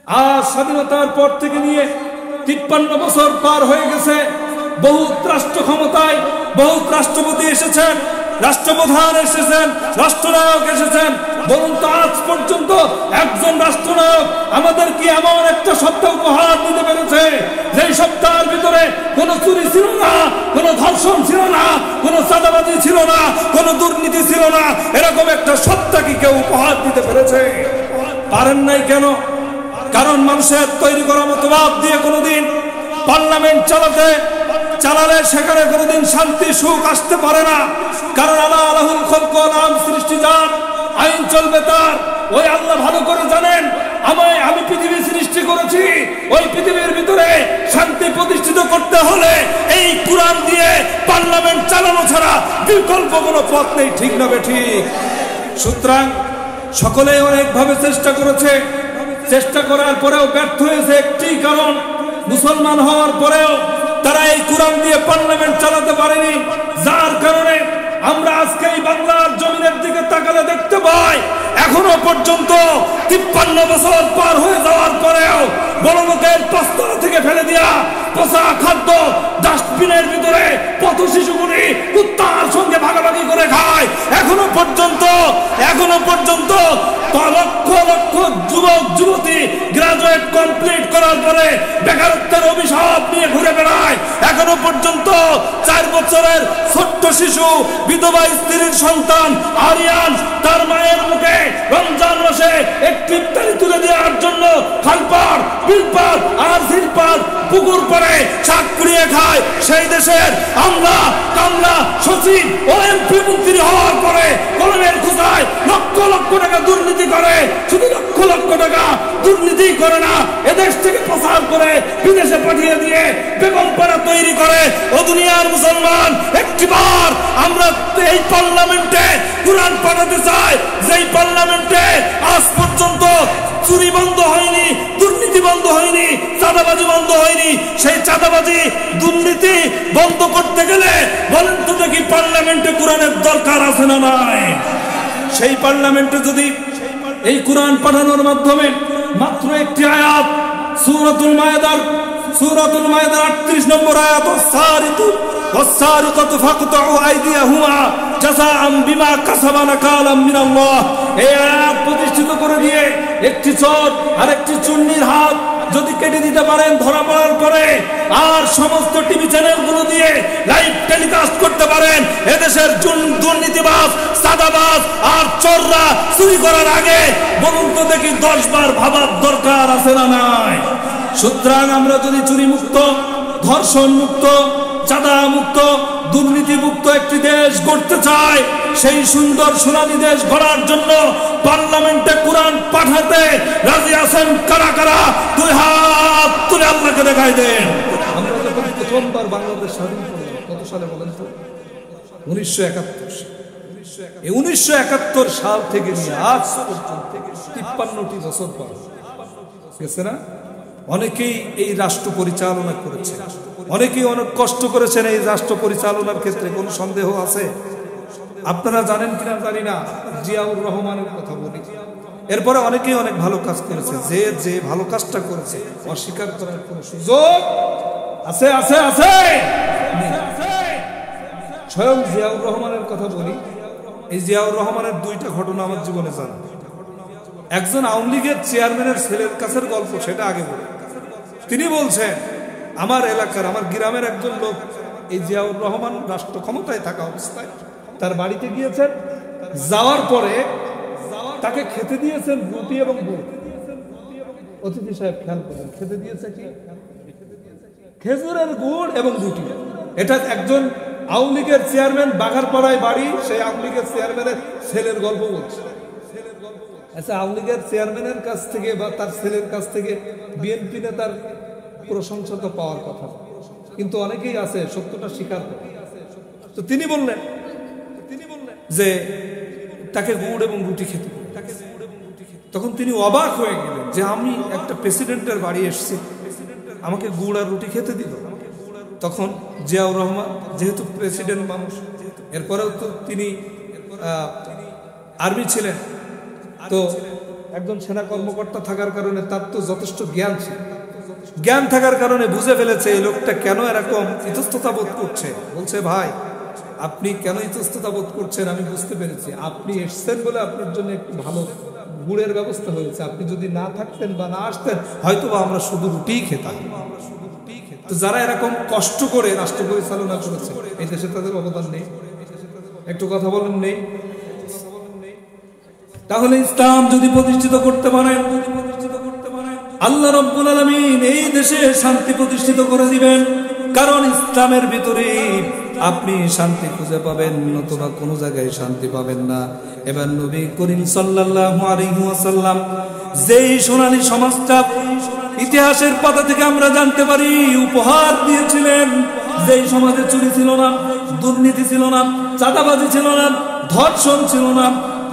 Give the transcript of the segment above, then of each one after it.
আজ স্বাধীনতার পর থেকে নিয়ে 53 বছর পার হয়ে গেছে। বহুত রাষ্ট্র ক্ষমতায় বহুত রাষ্ট্রপতি এসেছেন, রাষ্ট্রপ্রধান এসেছেন, রাষ্ট্রনায়ক এসেছেন। বলুন তো আজ পর্যন্ত একজন রাষ্ট্রনায়ক আমাদের কি এমন একটা সপ্তাহ উপহার দিতে পেরেছে যেই সপ্তাহের ভিতরে কোনো চুরি ছিল না, কোনো ধর্ষণ ছিল না, কোনো চাঁদাবাজি ছিল না, কোনো দুর্নীতি ছিল না? এরকম একটা সপ্তাহ কি কেউ উপহার দিতে পেরেছে? পারেন নাই কেন? কারণ মানুষের তৈরি করা মতবাদ দিয়ে কোনোদিন পার্লামেন্ট চালালে সেখানে কোনোদিন শান্তি সুখ আসতে পারে না। কারণ আলাহুল খলক ওয়াল আমর, সৃষ্টি যার, আইন চলবে তার। ওই আল্লাহ ভালো করে জানেন আমি পৃথিবী সৃষ্টি করেছি। ওই পৃথিবীর ভিতরে শান্তি প্রতিষ্ঠিত করতে হলে এই কোরআন দিয়ে পার্লামেন্ট চালানো ছাড়া বিকল্প কোনো পথ নেই। ঠিক না বেঠিক? সুতরাং সকলেই অনেকভাবে চেষ্টা করেছে, চেষ্টা করার পরেও ব্যর্থ হয়েছে। একটি কারণ, মুসলমান হওয়ার পরেও তারা এই কোরআন দিয়ে পার্লামেন্ট চালাতে পারেনি। যার কারণে আমরা আজকে এই বাংলার জমিনের দিকে তাকালে দেখতে পাই এখনো পর্যন্ত 53 বছর পার হয়ে যাওয়ার পরেও বড় লোকের পাঁচতলা থেকে ফেলে দেয়া পচা খাদ্য ডাস্টবিনের ভিতরে পথ শিশুগুলি কুত্তার সঙ্গে ভাগাভাগি করে খায়। এখনো পর্যন্ত লক্ষ লক্ষ যুবক যুবতী গ্রাজুয়েট কমপ্লিট করার পরে বেকারত্বের অভিশাপ নিয়ে ঘুরে বেড়ায়। এখনো পর্যন্ত 4 বছরের ছোট্ট শিশু বিধবা স্ত্রীর সন্তান আরিয়ান তার মায়ের মুখে রমজান মাসে একটি ইফতারি তুলে দেওয়ার জন্য খালপাড়, বিলপাড় আর ঝিলপাড় পুকুর পরে শাক কুড়িয়ে খায়। সেই দেশের আমলা কামলা সচিব ও এমপি মন্ত্রী হওয়ার পরে কলমের খোঁজায় লক্ষ লক্ষ টাকা দুর্নীতি করে। শুধু লক্ষ লক্ষ টাকা দুর্নীতি করে না, এদেশ থেকে প্রচার করে বিদেশে পাঠিয়ে দিয়ে বেগমপাড়া তৈরি করে। ও দুনিয়ার মুসলমান, একটিবার আমরা এই পার্লামেন্টে কোরআন পাঠাতে চাই যেই পার্লামেন্টে আজ পর্যন্ত চুরি বন্ধ হয়নি, দুর্নীতি বন্ধ হয়নি, চাঁদাবাজি বন্ধ হয়নি। সেই চাঁদাবাজি দুর্নীতি বন্ধ করতে গেলে বলেন তো দেখি পার্লামেন্টে কোরআনের দরকার আছে না নাই? সেই পার্লামেন্টে যদি এই কোরআন পাঠানোর মাধ্যমে মাত্র একটি আয়াত, সূরাতুল মায়েদার 38 নম্বর আয়াত, ওয়াস-সারিকাতু ফাকতাউ আইদিয়াহুমা জাযাআন বিমা কাসাবা নাকালাম মিনাল্লাহ, এই আয়াত প্রতিষ্ঠিত করে দিয়ে একটি চোর আর একটি চুন্নির হাত যদি কেটে দিতে পারেন ধরা পড়ার পরে, আর সমস্ত টিভি চ্যানেলগুলো দিয়ে লাইভ টেলিকাস্ট করতে পারেন, এদেশের দুর্নীতিবাজ, সাদাবাজ আর চোররা চুরি করার আগে বলুন তো দেখি 10 বার ভাবার দরকার আছে না নাই? সুতরাং আমরা যদি চুরি মুক্ত, ধর্ষণ মুক্ত, চাঁদা মুক্ত, দুর্নীতি মুক্ত একটি দেশ গড়তে চাই, সেই সুন্দর সোনালী দেশ গড়ার জন্য পার্লামেন্টে কোরআন পাঠাতে রাজি আছেন কারা কারা? 2 হাত তুলে আল্লাহকে দেখাই দেন। আমরা যখন প্রথমবার বাংলাদেশ স্বাধীন করলাম কত সালে বলেন তো? 1971 সালে। এই 1971 সাল থেকে নিয়ে আজ পর্যন্ত 53টি বছর পর গেছে না? অনেকেই এই রাষ্ট্র পরিচালনা করেছে, অনেকেই অনেক কষ্ট করেছেন এই রাষ্ট্র পরিচালনার ক্ষেত্রে। কোনো সন্দেহ আছে? আপনারা জানেন কিনা জানি না, জিয়াউর রহমানের কথা বলি। এরপরে অনেকেই অনেক ভালো কাজ করেছে। যে ভালো কাজটা করেছে অস্বীকার করার কোনো সুযোগ আছে? আছে আছে স্বয়ং জিয়াউর রহমানের কথা বলি। এই জিয়াউর রহমানের 2টা ঘটনা আমার জীবনে জানা। একজন আওয়ামী লীগের চেয়ারম্যানের ছেলের কাছের গল্প, সেটা আগে বলি। তিনি বলছেন আমার এলাকার, আমার গ্রামের একজন লোক এই জিয়াউর রহমান রাষ্ট্র ক্ষমতায় থাকা অবস্থায় তার বাড়িতে গিয়েছেন। যাওয়ার পরে তাকে খেতে দিয়েছেন রুটি এবং বুট। অতিথি সাহেব খেয়াল করেন, খেতে দিয়েছে কি? খেজুরের গুড় এবং রুটি। এটা একজন আওয়ামী লীগের চেয়ারম্যান, বাঘারপাড়ায় বাড়ি, সেই আওয়ামী লীগের চেয়ারম্যানের ছেলের গল্প বলছে। আচ্ছা, আওয়ামী লীগের চেয়ারম্যানের কাছ থেকে বা তার ছেলের কাছ থেকে বিএনপি নেতার প্রশংসা তো পাওয়ার কথা, কিন্তু অনেকেই আছে সত্যটা স্বীকার করে। তো তিনি বললেন যে তাকে গুড় এবং রুটি খেতে। তখন তিনি অবাক হয়ে গেলেন যে আমি একটা প্রেসিডেন্টের বাড়ি এসেছি, আমাকে গুড় আর রুটি খেতে দিল। তখন জিয়াউর রহমান যেহেতু প্রেসিডেন্ট মানুষ, এরপরেও তো তিনি আর্মি ছিলেন, তো একজন সেনা কর্মকর্তা থাকার কারণে তার তো যথেষ্ট জ্ঞান ছিল, জ্ঞান থাকার কারণে বুঝে ফেলেছে এই লোকটা কেন এরকম ইতস্ততা বোধ করছে। বলছে, ভাই আপনি কেন ইতস্ততা বোধ করছেন আমি বুঝতে পেরেছি, আপনি এসছেন বলে আপনার জন্য একটু ভালো গুড়ের ব্যবস্থা হয়েছে, আপনি যদি না থাকতেন বা না আসতেন হয়তো বা আমরা শুধু রুটিই খেতাম। তো যারা এরকম কষ্ট করে রাষ্ট্র পরিচালনা করেছে এই দেশে তাদের অবদান নেই? একটু কথা বলেন নেই? তাহলে ইসলাম যদি প্রতিষ্ঠিত করতে পারেন আল্লাহ রাব্বুল আলামিন এই দেশে শান্তি প্রতিষ্ঠিত করে দিবেন। কারণ ইসলামের ভিতরে আপনি শান্তি খুঁজে পাবেন, নতুবা কোনো জায়গায় শান্তি পাবেন না। এবার নবী করিম সাল্লাল্লাহু আলাইহি ওয়াসাল্লাম যেই সোনালী সমাজটা ইতিহাসের পাতা থেকে আমরা জানতে পারি উপহার দিয়েছিলেন, যেই সমাজে চুরি ছিল না, দুর্নীতি ছিল না, চাঁদাবাজি ছিল না, ধর্ষণ ছিল না,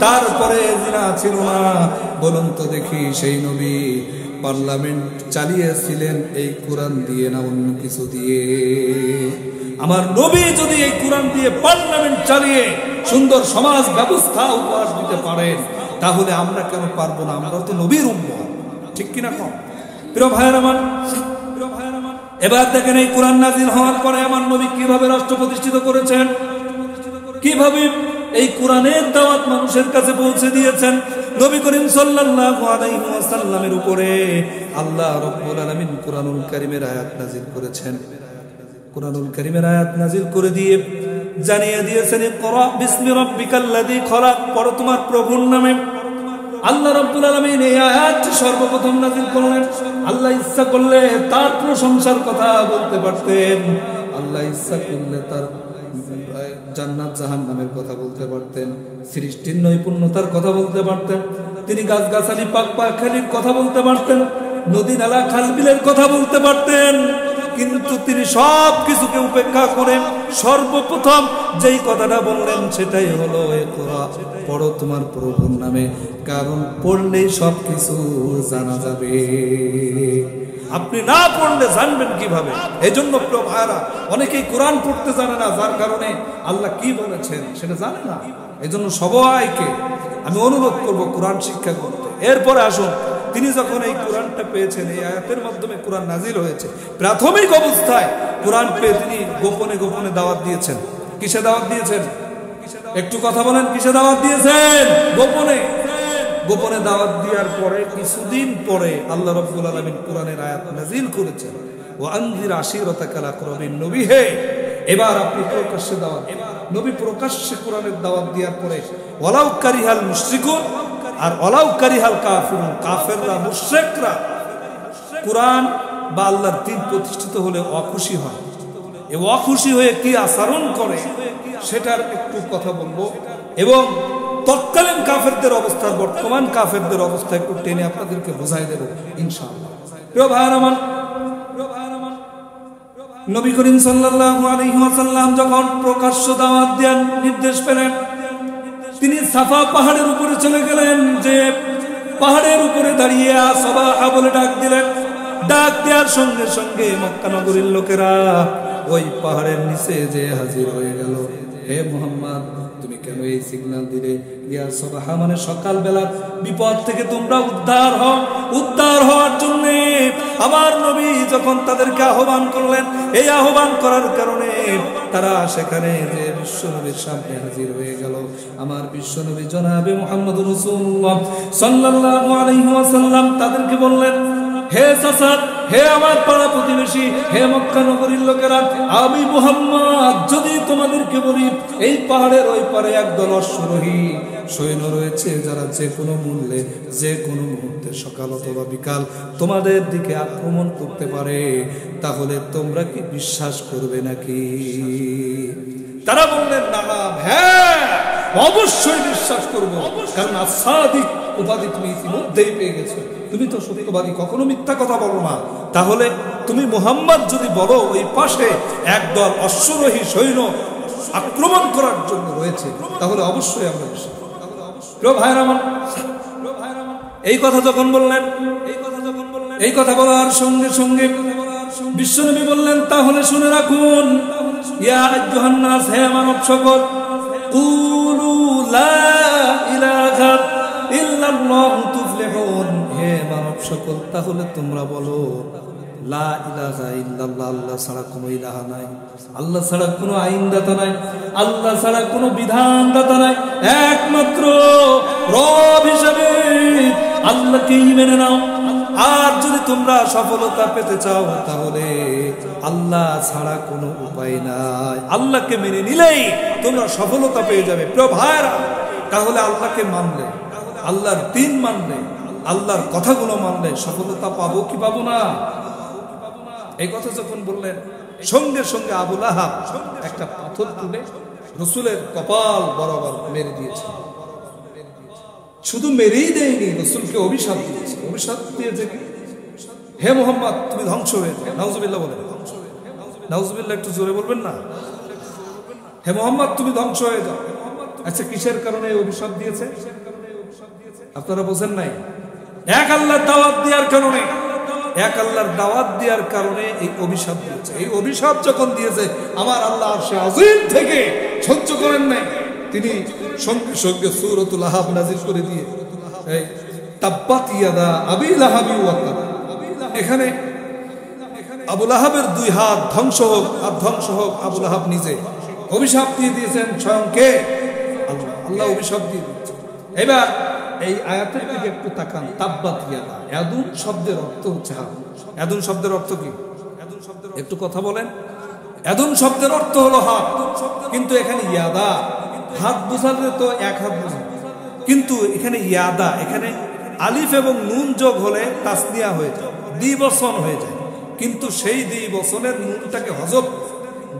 তারপরে জিনা ছিল না, বলুন তো দেখি সেই নবী পার্লামেন্ট চালিয়েছিলেন এই কোরআন দিয়ে না অন্য কিছু দিয়ে? আমার নবী যদি এই কোরআন দিয়ে পার্লামেন্ট চালিয়ে সুন্দর সমাজ ব্যবস্থা উপহার দিতে পারেন তাহলে আমরা কেন পারবো না? আমরা তো নবীর উম্মত, ঠিক কিনা কম? প্রিয় ভাইয়ের আমার, এবার দেখেন এই কোরআন নাজিল হওয়ার পরে আমার নবী কিভাবে রাষ্ট্র প্রতিষ্ঠিত করেছেন, কিভাবে এই কোরআনের দাওয়াত মানুষের কাছে পৌঁছে দিয়েছেন। নবী করিম সাল্লাল্লাহু আলাইহি ওয়াসাল্লামের উপরে আল্লাহ রাব্বুল আলামিন কোরআনুল কারীমের আয়াত নাজিল করেছেন। কোরআনুল কারীমের আয়াত নাজিল করে দিয়ে জানিয়ে দিয়েছেন, ইকরা বিসমি রাব্বিকাল্লাযী খলাক, পড়ো তোমার প্রভুর নামে। আল্লাহ রাব্বুল আলামিন এই আয়াতটি সর্বপ্রথম নাজিল করলেন। আল্লাহ ইচ্ছা করলে তার প্রশংসার কথা বলতে পারতেন, আল্লাহ ইচ্ছা করলে তার জান্নাত জাহান্নামের কথা বলতে পারতেন, সৃষ্টির নৈপুণ্যতার কথা বলতে পারতেন, তিনি গাছগাছালি পাক পাখালির কথা বলতে পারতেন, নদী নালা খাল বিলের কথা বলতে পারতেন। কিন্তু তিনি সব কিছুকে উপেক্ষা করে সর্বপ্রথম যেই কথাটা বললেন সেটাই হলো ইকরা, পড়ো তোমার প্রভুর নামে। কারণ পড়লেই সব কিছু জানা যাবে, আপনি না পড়লে জানবেন কিভাবে? এই জন্য প্রিয় ভাইরা অনেকেই কোরআন পড়তে জানে না, যার কারণে আল্লাহ কি বলেছেন সেটা জানে না। এই জন্য সবাইকে আমি অনুরোধ করব কোরআন শিক্ষা করতে। এরপরে আসুন, তিনি যখন এই কোরআনটা পেয়েছেন, এই আয়াতের মাধ্যমে কোরআন নাজিল হয়েছে, প্রাথমিক অবস্থায় কোরআন পেয়ে তিনি গোপনে গোপনে দাওয়াত দিয়েছেন। কিসে দাওয়াত দিয়েছেন? একটু কথা বলেন, কিসে দাওয়াত দিয়েছেন? গোপনে। গোপনে দাওয়াত দেওয়ার পরে কিছুদিন পরে আল্লাহ রাব্বুল আলামিন কোরআনের আয়াত নাজিল করেছেন, ওয়া আনজির আশিরাতাকাল আকরাবিন। নবী হে, এবার আপনি প্রকাশ্যে দাওয়াত। নবী প্রকাশ্যে কোরআনের দাওয়াত দেওয়ার পরে ওয়ালাউ কারিহাল মুশরিকুন আর ওয়ালাউ কারিহাল কাফিরুন, কাফেররা মুশরিকরা কোরআন বা আল্লাহর দ্বীন প্রতিষ্ঠিত হলে অখুশি হয়। এই অখুশি হয়ে কি আচরণ করে সেটার একটু কথা বলবো, এবং তৎকালীন কাফেরদের অবস্থা, বর্তমান কাফেরদের অবস্থা একটু টেনে আপনাদেরকে বোঝাই দেব ইনশাআল্লাহ। প্রিয় ভাইরা আমার, নবী করিম সাল্লাল্লাহু আলাইহি ওয়াসাল্লাম যখন প্রকাশ্য দাওয়াত দেন নির্দেশ পেলেন, তিনি সাফা পাহাড়ের উপরে চলে গেলেন। যে পাহাড়ের উপরে দাঁড়িয়ে আসবাহা বলে ডাক দিলেন। ডাক দেওয়ার সঙ্গে সঙ্গে মক্কা নগরীর লোকেরা ওই পাহাড়ের নিচে যে হাজির হয়ে গেল। হে মুহাম্মদ, তুমি কেন এই সিগন্যাল দিলে? ইয়া সাবাহা মানে সকালবেলা বিপদ থেকে তোমরা উদ্ধার হও। উদ্ধার হওয়ার জন্য আমার নবী যখন তাদেরকে আহ্বান করলেন, এই আহ্বান করার কারণে তারা সেখানে যে বিশ্বনবীর সামনে হাজির হয়ে গেল। আমার বিশ্বনবী জনাবে মুহাম্মদুর রাসূলুল্লাহ সাল্লাল্লাহু আলাইহি ওয়াসাল্লাম তাদেরকে বললেন, হে চাচা, হে আমার পাড়া প্রতিবেশী, হে মক্কা নগরীর লোকেরা, আমি মুহাম্মদ যদি তোমাদেরকে বলি এই পাহাড়ের ওই পারে একদল অশ্বরোহী সৈন্য রয়েছে যারা যে কোনো মূল্যে যে কোনো মুহূর্তে সকাল অথবা বিকাল তোমাদের দিকে আক্রমণ করতে পারে, তাহলে তোমরা কি বিশ্বাস করবে নাকি? তারা বললেন, না, হ্যাঁ অবশ্যই বিশ্বাস করবো, কারণ আসাদিক উপাধি তুমি ইতিমধ্যেই পেয়ে গেছো, তুমি তো সত্যবাদী, কখনো মিথ্যা কথা বলো না। তাহলে তুমি মুহাম্মদ যদি বলো ওই পাশে একদল অশ্বরোহী সৈন্য আক্রমণ করার জন্য রয়েছে, তাহলে অবশ্যই আমরা বিশ্বাস। প্রিয় ভাইরা আমার, এই কথা যখন বললেন, এই কথা বলার সঙ্গে সঙ্গে বিশ্বনবী বললেন, তাহলে শুনে রাখুন, ইয়া আইয়ুহান নাস, হে মানব সকল, কুলু লা ইলাহা ইল্লাল্লাহু তুফলিহু, মানব সকল, তাহলে তোমরা বলো লা ইলাহা ইল্লাল্লাহ, আল্লাহ ছাড়া কোনো ইলাহা নাই, আল্লাহ ছাড়া কোনো আইনদাতা নাই, আল্লাহ ছাড়া কোনো বিধানদাতা নাই, একমাত্র রব হিসেবে আল্লাহকেই মেনে নাও। আর যদি তোমরা সফলতা পেতে চাও তাহলে আল্লাহ ছাড়া কোনো উপায় নাই, আল্লাহকে মেনে নিলেই তোমরা সফলতা পেয়ে যাবে। প্রিয় ভাইরা, তাহলে আল্লাহকে মানলে, আল্লাহর দ্বীন মানলে, আল্লাহর কথাগুলো মানলে সফলতা পাবো কি পাবো না? এই কথা যখন বললেন, সঙ্গে সঙ্গে আবু লাহাব একটা পাথর তুলে রসুলের কপাল বরাবর মেরে দিয়েছে। শুধু মেরেই দেয়নি, রসুলকে অভিশাপ দিয়েছে। অভিশাপ দিয়েছে কি? হে মুহাম্মদ, তুমি ধ্বংস হয়ে যাও। নাউজুবিল্লাহ বলেন, নাউজুবিল্লাহ একটু জোরে বলবেন না? হে মুহাম্মদ, তুমি ধ্বংস হয়ে যাও। আচ্ছা, কিসের কারণে অভিশাপ দিয়েছে আপনারা বোঝেন নাই? এক আল্লাহর দাওয়াত দেওয়ার কারণে, এক আল্লাহর দাওয়াত দেওয়ার কারণে এই অভিশাপ দিয়েছে। এই অভিশাপ যখন দিয়েছে, আমার আল্লাহ আরশে আজিম থেকে সহ্য করেন নাই, তিনি সঙ্গে সঙ্গে সূরাতুল আহাব নাযিল করে দিয়ে এই তাব্বাত ইয়াদা আবি লাহাবি ওয়া তাব, এখানে আবু লাহাবের দুই হাত ধ্বংস হোক, আর ধ্বংস হোক আবু লাহাব নিজে। অভিশাপ দিয়ে দিয়েছেন স্বয়ং কে? আল্লাহ। আল্লাহ অভিশাপ দিয়ে দিয়েছেন। এবার এই আয়াতের দিকে একটু তাকান। তাব্বাত ইয়াদা, ইয়াদুন শব্দের অর্থ হচ্ছে হাত। ইয়াদুন শব্দের অর্থ কি? একটু কথা বলেন। ইয়াদুন শব্দের অর্থ হলো হাত, কিন্তু এখানে ইয়াদা, হাত বোঝালে তো এক হাত বোঝায়, কিন্তু এখানে ইয়াদা, এখানে আলিফ এবং নুন যোগ হলে তাসনিয়া হয়ে যায়, দ্বিবচন হয়ে যায়, কিন্তু সেই দ্বিবচনের নুনটাকে হযফ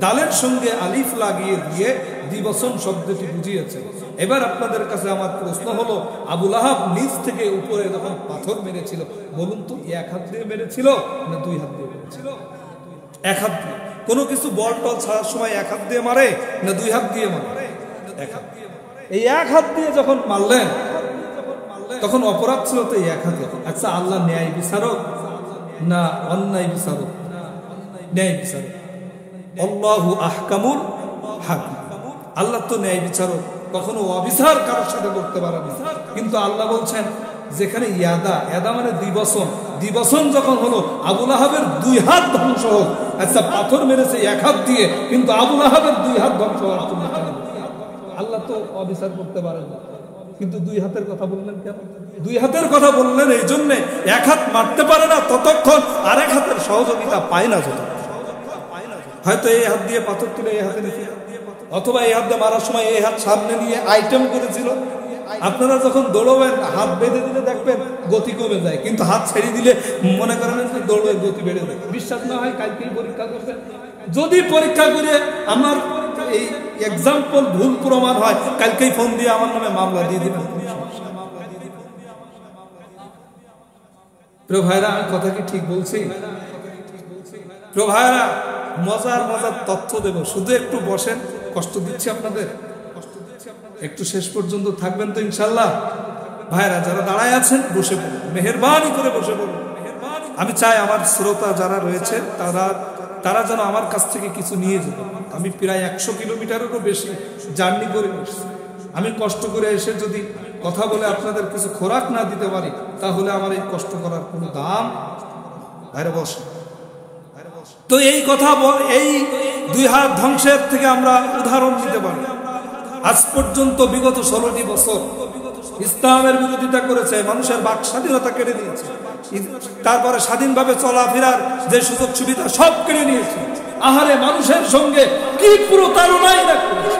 দালের সঙ্গে আলিফ লাগিয়ে দিয়ে দ্বিবচন শব্দটি বুঝিয়েছে। এবার আপনাদের কাছে আমার প্রশ্ন হলো, আবু লাহাব নিচ থেকে উপরে যখন পাথর মেরেছিল, বলুন তো এক হাত দিয়ে মেরেছিল না দুই হাত দিয়ে মেরেছিল? এক হাত দিয়ে। কোনো কিছু বল টল ছাড়ার সময় এক হাত দিয়ে মারে না দুই হাত দিয়ে মারে? এক হাত দিয়ে। এই এক হাত দিয়ে যখন মারলেন, তখন অপরাধ ছিল তো এক হাতে। আচ্ছা, আল্লাহ ন্যায় বিচারক না অন্যায় বিচারক? ন্যায় বিচারক। আল্লাহু আহকামুল হাকিম, আল্লাহ তো ন্যায় বিচারক, কখনো অবিচার কারোর সাথে করতে পারে না। কিন্তু আল্লাহ বলছেন যেখানে ইয়াদা, ইয়াদা মানে দ্বিবচন, দ্বিবচন যখন হলো আবু লাহাবের দুই হাত ধ্বংস হোক। আচ্ছা, পাথর মেরেছে এক হাত দিয়ে, কিন্তু আবু লাহাবের দুই হাত ধ্বংস হওয়ার জন্য আল্লাহ তো অবিচার করতে পারেন না, কিন্তু দুই হাতের কথা বললেন কেন? দুই হাতের কথা বললেন এই জন্যে, এক হাত মারতে পারে না ততক্ষণ আরেক হাতের সহযোগিতা পায় না। যত হয়তো এই হাত দিয়ে পাথর তুলে এই হাতে নিয়েছিল, অথবা এই হাত দিয়ে মারার সময় এই হাত সামনে নিয়ে আইটেম করেছিল। আপনারা যখন দৌড়বেন, হাত বেঁধে দিলে দেখবেন গতি কমে যায়, কিন্তু হাত ছেড়ে দিলে মনে করেন দৌড়ের গতি বেড়ে যায়। বিশ্বাস না হয় কালকেই পরীক্ষা করবেন। যদি পরীক্ষা করে আমার এই এক্সাম্পল ভুল প্রমাণ হয়, কালকেই ফোন দিয়ে আমার নামে মামলা দিয়ে দিবেন। প্রিয় ভাইরা, আমি কথা কি ঠিক বলছি? প্রিয় ভাইরা, মজার মজার তথ্য দেব, শুধু একটু বসেন। কষ্ট দিচ্ছি আপনাদের, একটু শেষ পর্যন্ত থাকবেন তো ইনশাল্লাহ? ভাইরা যারা দাঁড়ায় আছেন, বসে পড়ুন, মেহেরবানি করে বসে পড়ুন। আমি চাই আমার শ্রোতা যারা রয়েছে তারা যেন আমার কাছ থেকে কিছু নিয়ে যেত। আমি প্রায় 100 কিলোমিটারেরও বেশি জার্নি করে এসেছি। আমি কষ্ট করে এসে যদি কথা বলে আপনাদের কিছু খোরাক না দিতে পারি, তাহলে আমার এই কষ্ট করার কোনো দাম। ভাইরা বসে। তো এই কথা এই দুই হাত ধ্বংসের থেকে আমরা উদাহরণ দিতে পারি। আজ পর্যন্ত বিগত 16টি বছর ইসলামের বিরোধিতা করেছে, মানুষের বাক স্বাধীনতা কেড়ে নিয়েছে, তারপরে স্বাধীনভাবে চলাফেরার যে সুযোগ সুবিধা সব কেড়ে নিয়েছে। আহারে, মানুষের সঙ্গে কি প্রতারণাই না করেছে।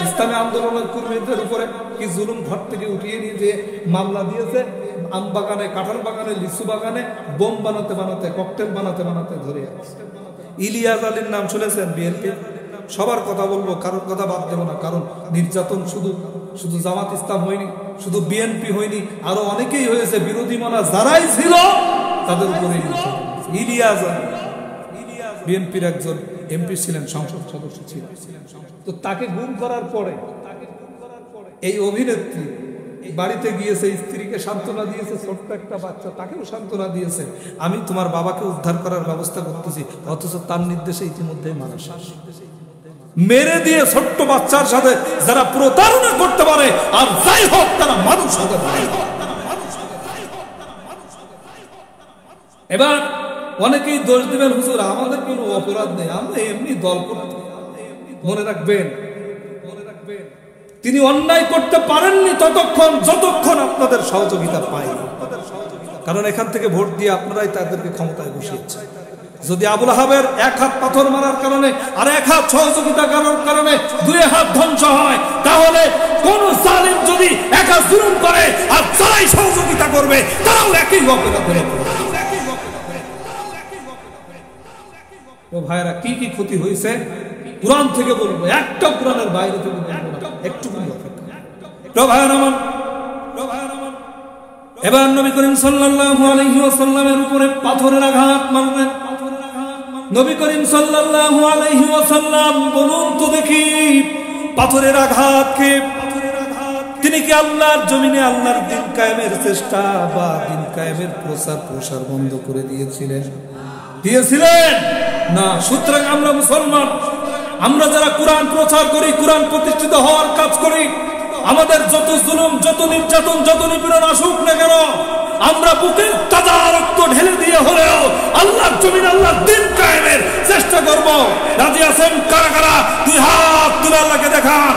ইসলামী আন্দোলনের কর্মীদের উপরে কি জুলুম, ঘর থেকে উঠিয়ে নিয়ে যে মামলা দিয়েছে, আম বাগানে, কাঁঠাল বাগানে, লিচু বাগানে বোম বানাতে বানাতে, ককটেল বানাতে বানাতে ধরে আছে। ইলিয়াস আলীর নাম শুনেছেন? বিএনপি। সবার কথা বলবো, কারোর কথা বাদ দেবো না, কারণ নির্যাতন শুধু জামাত ইসলাম হয়নি, শুধু বিএনপি হয়নি, আরো অনেকেই হয়েছে। বিরোধী মনা যারাই ছিল তাদের উপরে ইলিয়াস আলী, বিএনপির একজন এমপি ছিলেন, সংসদ সদস্য ছিলেন। তো তাকে গুম করার পরে এই অভিনেত্রী বাড়িতে গিয়েছে, স্ত্রীকে সান্ত্বনা দিয়েছে, ছোট্ট একটা বাচ্চা, তাকেও সান্ত্বনা দিয়েছে, আমি তোমার বাবাকে উদ্ধার করার ব্যবস্থা করতেছি। অথচ তার নির্দেশে ইতিমধ্যে মারা শেষ। মেরে দিয়ে ছোট্ট বাচ্চার সাথে যারা প্রতারণা করতে পারে, আর যাই হোক তারা মানুষ হতে পারে। এবার অনেকেই দোষ দিবেন, হুজুর আমাদের কোনো অপরাধ নেই, আমরা এমনি দল করতে। মনে রাখবেন তিনি অন্যায় করতে পারেননি ততক্ষণ যতক্ষণ আপনাদের সহযোগিতা পাই। কারণ এখান থেকে ভোট দিয়ে আপনারাই তাদেরকে ক্ষমতায় বসিয়েছেন। যদি আবুল আহাবের এক হাত পাথর মারার কারণে আর এক হাত সহযোগিতা করার কারণে দুই হাত ধ্বংস হয়, তাহলে কোন জালিম যদি এক হাত জুলুম করে আর যারাই সহযোগিতা করবে তারাও একই অপরাধে পড়বে। ও ভাইরা, কি কি ক্ষতি হয়েছে কুরআন থেকে বলবো, একটা কুরআনের বাইরে থেকে বলবো না, একটু এবার নবী করিম সাল্লাল্লাহু আলাইহি ওয়াসাল্লামের উপরে পাথরের আঘাত মারলেন। নবী করিম সাল্লাল্লাহু আলাইহি ওয়াসাল্লাম বলুন তো দেখি, পাথরের আঘাতকে তিনি কি আল্লাহর জমিনে আল্লাহর দ্বীন কায়েমের চেষ্টা বা দ্বীন কায়েমের প্রসার বন্ধ করে দিয়েছিলেন? না। সুতরাং আমরা মুসলমান, আমরা যারা কোরআন প্রচার করি, কোরআন প্রতিষ্ঠিত হওয়ার কাজ করি, আমাদের যত জুলুম, যত নির্যাতন, যত নিপীড়ন আসুক না কেন, আমরা বুকের তাজা রক্ত ঢেলে দিয়ে হলেও আল্লাহর জমিন আল্লাহর দ্বীন কায়েমের চেষ্টা করব। রাজি আছেন কারা কারা? দুই হাত তুলে আল্লাহকে দেখান।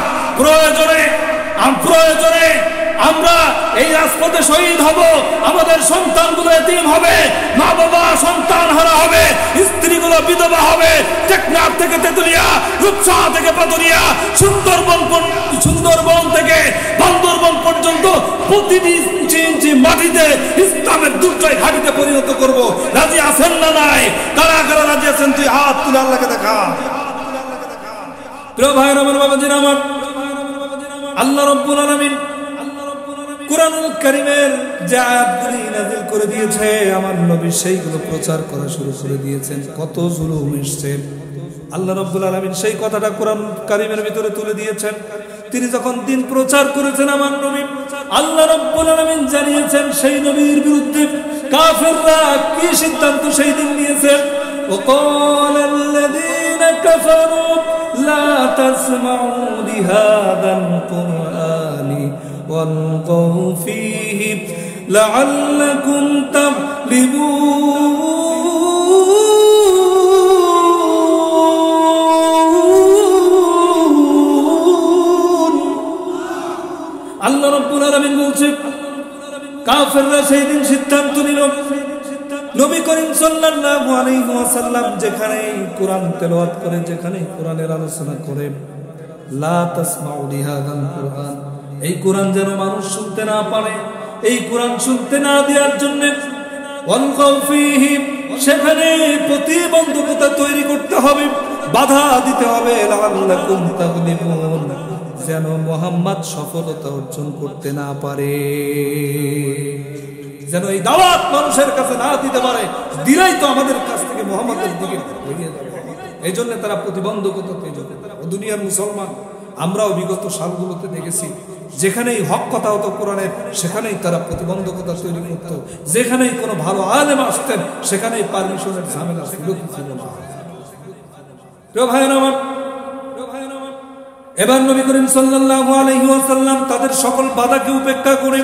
প্রয়োজনে আমরা এই রাজপথে শহীদ হব, আমাদের সন্তানগুলো এতিম হবে, মা বাবা সন্তান হারা হবে, স্ত্রীগুলো বিধবা হবে। টেকনাফ থেকে তেতুলিয়া, রূপসা থেকে পাতুরিয়া, সুন্দরবন থেকে বান্দরবন পর্যন্ত প্রতিটি ইঞ্চি মাটিতে ইসলামের দুর্জয় ঘাটিতে পরিণত করব। রাজি আছেন না নাই? কারা কারা রাজি আছেন? তুই হাত তুলে আল্লাহকে দেখা। প্রিয় ভাইরা আমার, বাবাজিরা আমার, আল্লাহ রাব্বুল আলামিন কুরআনুল কারীমের যে আয়াতগুলি নাযিল করে দিয়েছে, আমার নবী সেইগুলো প্রচার করা শুরু করে দিয়েছেন। কত জুলুম এসেছে, আল্লাহ রাব্বুল আলামিন সেই কথাটা কুরআনুল কারীমের ভিতরে তুলে দিয়েছেন। তিনি যখন দ্বীন প্রচার করেছেন আমার নবী, আল্লাহ রাব্বুল আলামিন জানিয়েছেন সেই নবীর বিরুদ্ধে কাফেররা কি সিদ্ধান্ত সেই দিন নিয়েছে। ওয়াকালাল্লাযীনা কাফারু লা তাসমাউ লিহাযাল কুরআনি ওয়ালগাউ ফীহি লাআল্লাকুম তাগলিবুন। আল্লাহ রাব্বুল আলামিন বলছে, কাফেররা সেই দিন সিদ্ধান্ত নিল, নবী করিম সাল্লাল্লাহু আলাইহি ওয়াসাল্লাম যেখানে কোরআন তেলাওয়াত করে, যেখানে কোরআনের আলোচনা করে, লা তাসমাউ লিহাযাল কুরআন, এই কোরআন যেন মানুষ শুনতে না পারে, এই কোরআন শুনতে না দেওয়ার জন্য ওয়ালগাউ ফীহি, সেখানে প্রতিবন্ধকতা তৈরি করতে হবে, বাধা দিতে হবে, লাআল্লাকুম তাগলিবুন, যেন মুহাম্মদ সফলতা অর্জন করতে না পারে, যেন এই দাওয়াত মানুষের কাছে না দিতে পারে। দিলেই তো আমাদের কাছ থেকে মুহাম্মদের দিকে এগিয়ে যাবে। এই জন্য তারা প্রতিবন্ধকতা তৈরি করে। দুনিয়ার মুসলমান আমরাও বিগত সালগুলোতে দেখেছি, যেখানেই হক কথা হতো কোরআনের, সেখানেই তারা প্রতিবন্ধকতা তৈরি করত। যেখানেই কোনো ভালো আলেম আসতেন, সেখানেই পারমিশনের ঝামেলা ছিল কি ছিল না। প্রিয় ভাইরা আমার, এবার নবী করিম সাল্লাল্লাহু আলাইহি ওয়াসাল্লাম তাদের সকল বাধাকে উপেক্ষা করে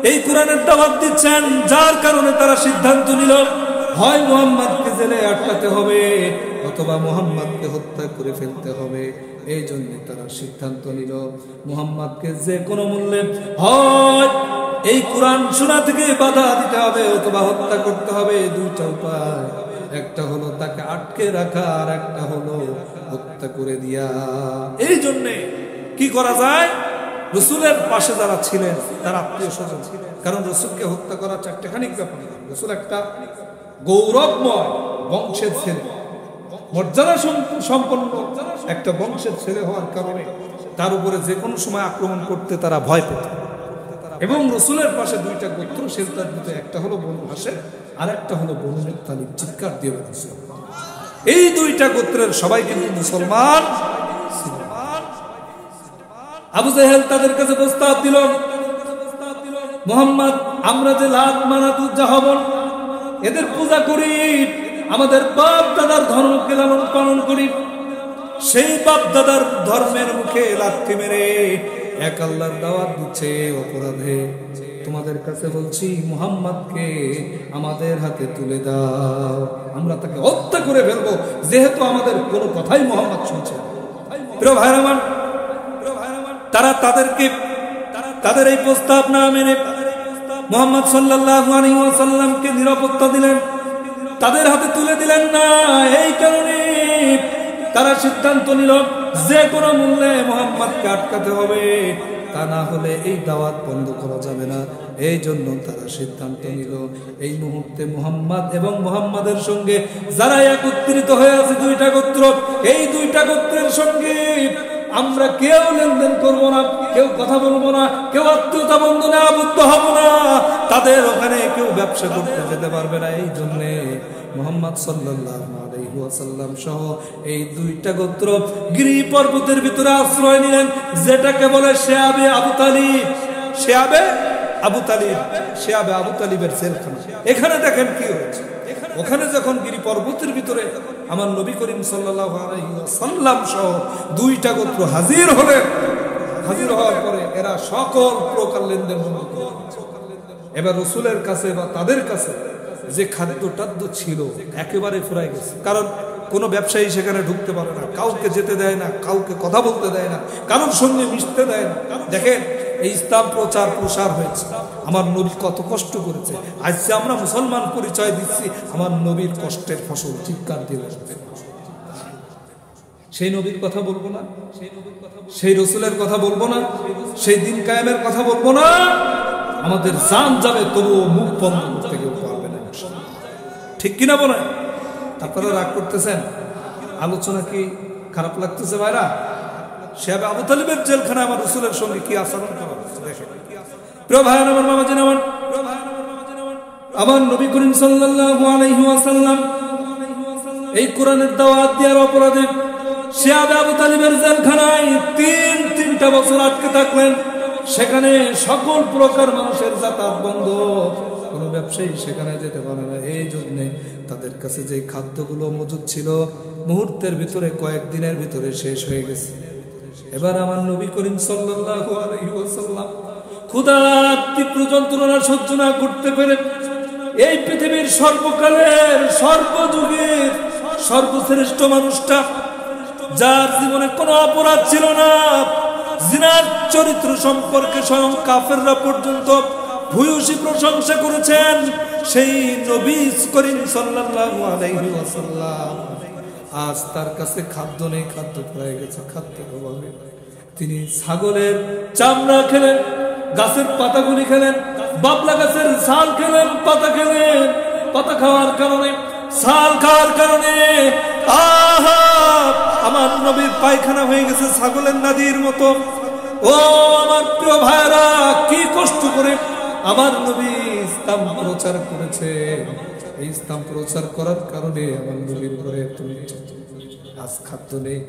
এই কোরআনের দাওয়াত দিচ্ছেন, যার কারণে তারা সিদ্ধান্ত নিল হয় মুহাম্মদকে জেলে আটকাতে হবে অথবা মুহাম্মদকে হত্যা করে ফেলতে হবে। এই জন্য তারা সিদ্ধান্ত নিল মুহাম্মদকে যে কোনো মূল্যে হয় এই কোরআন শোনা থেকে বাধা দিতে হবে অথবা হত্যা করতে হবে। দুইটা উপায়, একটা হলো তাকে আটকে রাখা, আর একটা হলো হত্যা করে দিয়া। এই জন্যে কি করা যায়, রসুলের পাশে যারা ছিলেন তারা আত্মীয় স্বজন ছিলেন, কারণ রসুলকে হত্যা করা চারটেখানিক ব্যাপার। রসুল একটা গৌরবময় বংশের ছেলে, মর্যাদা সম্পন্ন একটা বংশের ছেলে হওয়ার কারণে তার উপরে যে কোনো সময় আক্রমণ করতে তারা ভয় পেত। এবং রসুলের পাশে দুইটা গোত্র ছিল, তার মধ্যে একটা হলো বনু হাশেম আর একটা হলো বনু মুত্তালিব। চিৎকার দিয়ে বলেছে, এই দুইটা গোত্রের সবাই কিন্তু মুসলমান। আবু জাহেল তাদের কাছে প্রস্তাব দিল, মুহাম্মদ আমরা যে লাত মানাত উজ্জাহবন এদের পূজা করি, আমাদের বাপ দাদার ধর্মকে লালন পালন করি, সেই বাপ দাদার ধর্মের মুখে লাথি মেরে এক আল্লাহর দাওয়াত দিচ্ছে অপরাধে, তোমাদের কাছে বলছি মুহাম্মদকে আমাদের হাতে তুলে দাও, আমরা তাকে হত্যা করে ফেলবো, যেহেতু আমাদের কোনো কথাই মুহাম্মদ শুনছে না। প্রিয় ভাইরা আমার, তারা তাদের এই প্রস্তাব না মেনে মুহাম্মদ সাল্লাল্লাহু আলাইহি ওয়াসাল্লামকে নিরাপত্তা দিলেন, তাদের হাতে তুলে দিলেন না। এই কারণে তারা সিদ্ধান্ত নিল যে কোনো মূল্যে মুহাম্মদকে আটকাতে হবে, তা না হলে এই দাওয়াত বন্ধ করা যাবে না। এই জন্য তারা সিদ্ধান্ত নিল এই মুহূর্তে মুহাম্মদ এবং মুহাম্মাদের সঙ্গে যারা একত্রিত হয়ে আছে দুইটা গোত্র, এই দুইটা গোত্রের সঙ্গে আমরা কেউ লেনদেন করব না, কেউ কথা বলবো না, কেউ আত্মীয়তা বন্ধনে আবদ্ধ হব না, তাদের ওখানে কেউ ব্যবসা করতে যেতে পারবে না। এই জন্য মুহাম্মদ সাল্লাল্লাহু আলাইহি ওয়াসাল্লাম সহ এই দুইটা গোত্র গিরি পর্বতের ভিতরে আশ্রয় নিলেন, যেটাকে বলে শেয়াবে আবু তালিব। শেয়াবে আবু তালিবের জেলখানা। এখানে দেখেন কি হয়েছে, ওখানে যখন গিরি পর্বতের ভিতরে আমার নবী করিম সাল্লাল্লাহু আলাইহি ওয়াসাল্লাম সহ দুইটা গোত্র হাজির হলেন, হাজির হওয়ার পরে এরা সকল প্রকার লেনদেন বন্ধ করে এবার রসুলের কাছে বা তাদের কাছে যে খাদ্য ছিল একেবারে ফুরাই গেছে। কারণ কোনো ব্যবসায়ী সেখানে ঢুকতে পারে না, কাউকে যেতে দেয় না, কাউকে কথা বলতে দেয় না, কারোর সঙ্গে মিশতে দেয় না। দেখেন এই ইসলাম প্রসার হয়েছে, আমার নবী কত কষ্ট করেছে, আজকে আমরা মুসলমান পরিচয় দিচ্ছি, আমার নবীর কষ্টের ফসল চিৎকার দিয়ে বসবে। সেই নবীর কথা বলবো না, সেই রসুলের কথা বলবো না, সেই দিন কায়েমের কথা বলবো না, আমাদের জান যাবে তবুও মুখ বন্ধ করতে কেউ পারবে না। ঠিক কিনা বলেন? আপনারা রাগ করতেছেন, আলোচনা কি খারাপ লাগতেছে ভাইরা? শেয়াবে আবু তালিবের জেলখানায় আমার রসুলের সঙ্গে কি আচরণ করা হচ্ছে দেখেন। প্রিয় ভাই আমার, মামাজিন আমার নবী করিম সাল্লাল্লাহু আলাইহি ওয়াসাল্লাম এই কোরআনের দাওয়াত দেওয়ার অপরাধে শেয়াবে আবু তালিবের জেলখানায় তিনটা বছর আটকে থাকলেন। সেখানে সকল প্রকার মানুষের যাতায়াত বন্ধ, কোনো ব্যবসায়ী সেখানে যেতে পারে না। এই জন্যে তাদের কাছে যে খাদ্যগুলো মজুদ ছিল মুহূর্তের ভিতরে, কয়েকদিনের ভিতরে শেষ হয়ে গেছে। এবার আমার নবী করিম সাল্লাল্লাহু আলাইহি ওয়াসাল্লাম ক্ষুধার তীব্র যন্ত্রণা সহ্য না করতে পেরে এই পৃথিবীর সর্বকালের সর্বযুগের সর্বশ্রেষ্ঠ মানুষটা, যার জীবনে কোনো অপরাধ ছিল না, জিনার চরিত্র সম্পর্কে স্বয়ং কাফেররা পর্যন্ত ভূয়সী প্রশংসা করেছেন, সেই নবী করিম সাল্লাল্লাহু আলাইহি ওয়াসাল্লাম আজ তার কাছে খাদ্য নেই, খাদ্য পেয়ে গেছে, খাদ্যের অভাবে তিনি ছাগলের চামড়া খেলেন, গাছের পাতাগুলি খেলেন, বাবলা গাছের ছাল খেলেন, পাতা খেলেন। পাতা খাওয়ার কারণে, ছাল খাওয়ার কারণে আহা আমার নবীর পায়খানা হয়ে গেছে ছাগলের নাদির মতো। ও আমার প্রিয় ভাইরা, কি কষ্ট করে আমার নবী ইসলাম প্রচার করেছে। এই ইসলাম প্রচার করার কারণে আমার নবীর ঘরে আজ খাদ্য নেই।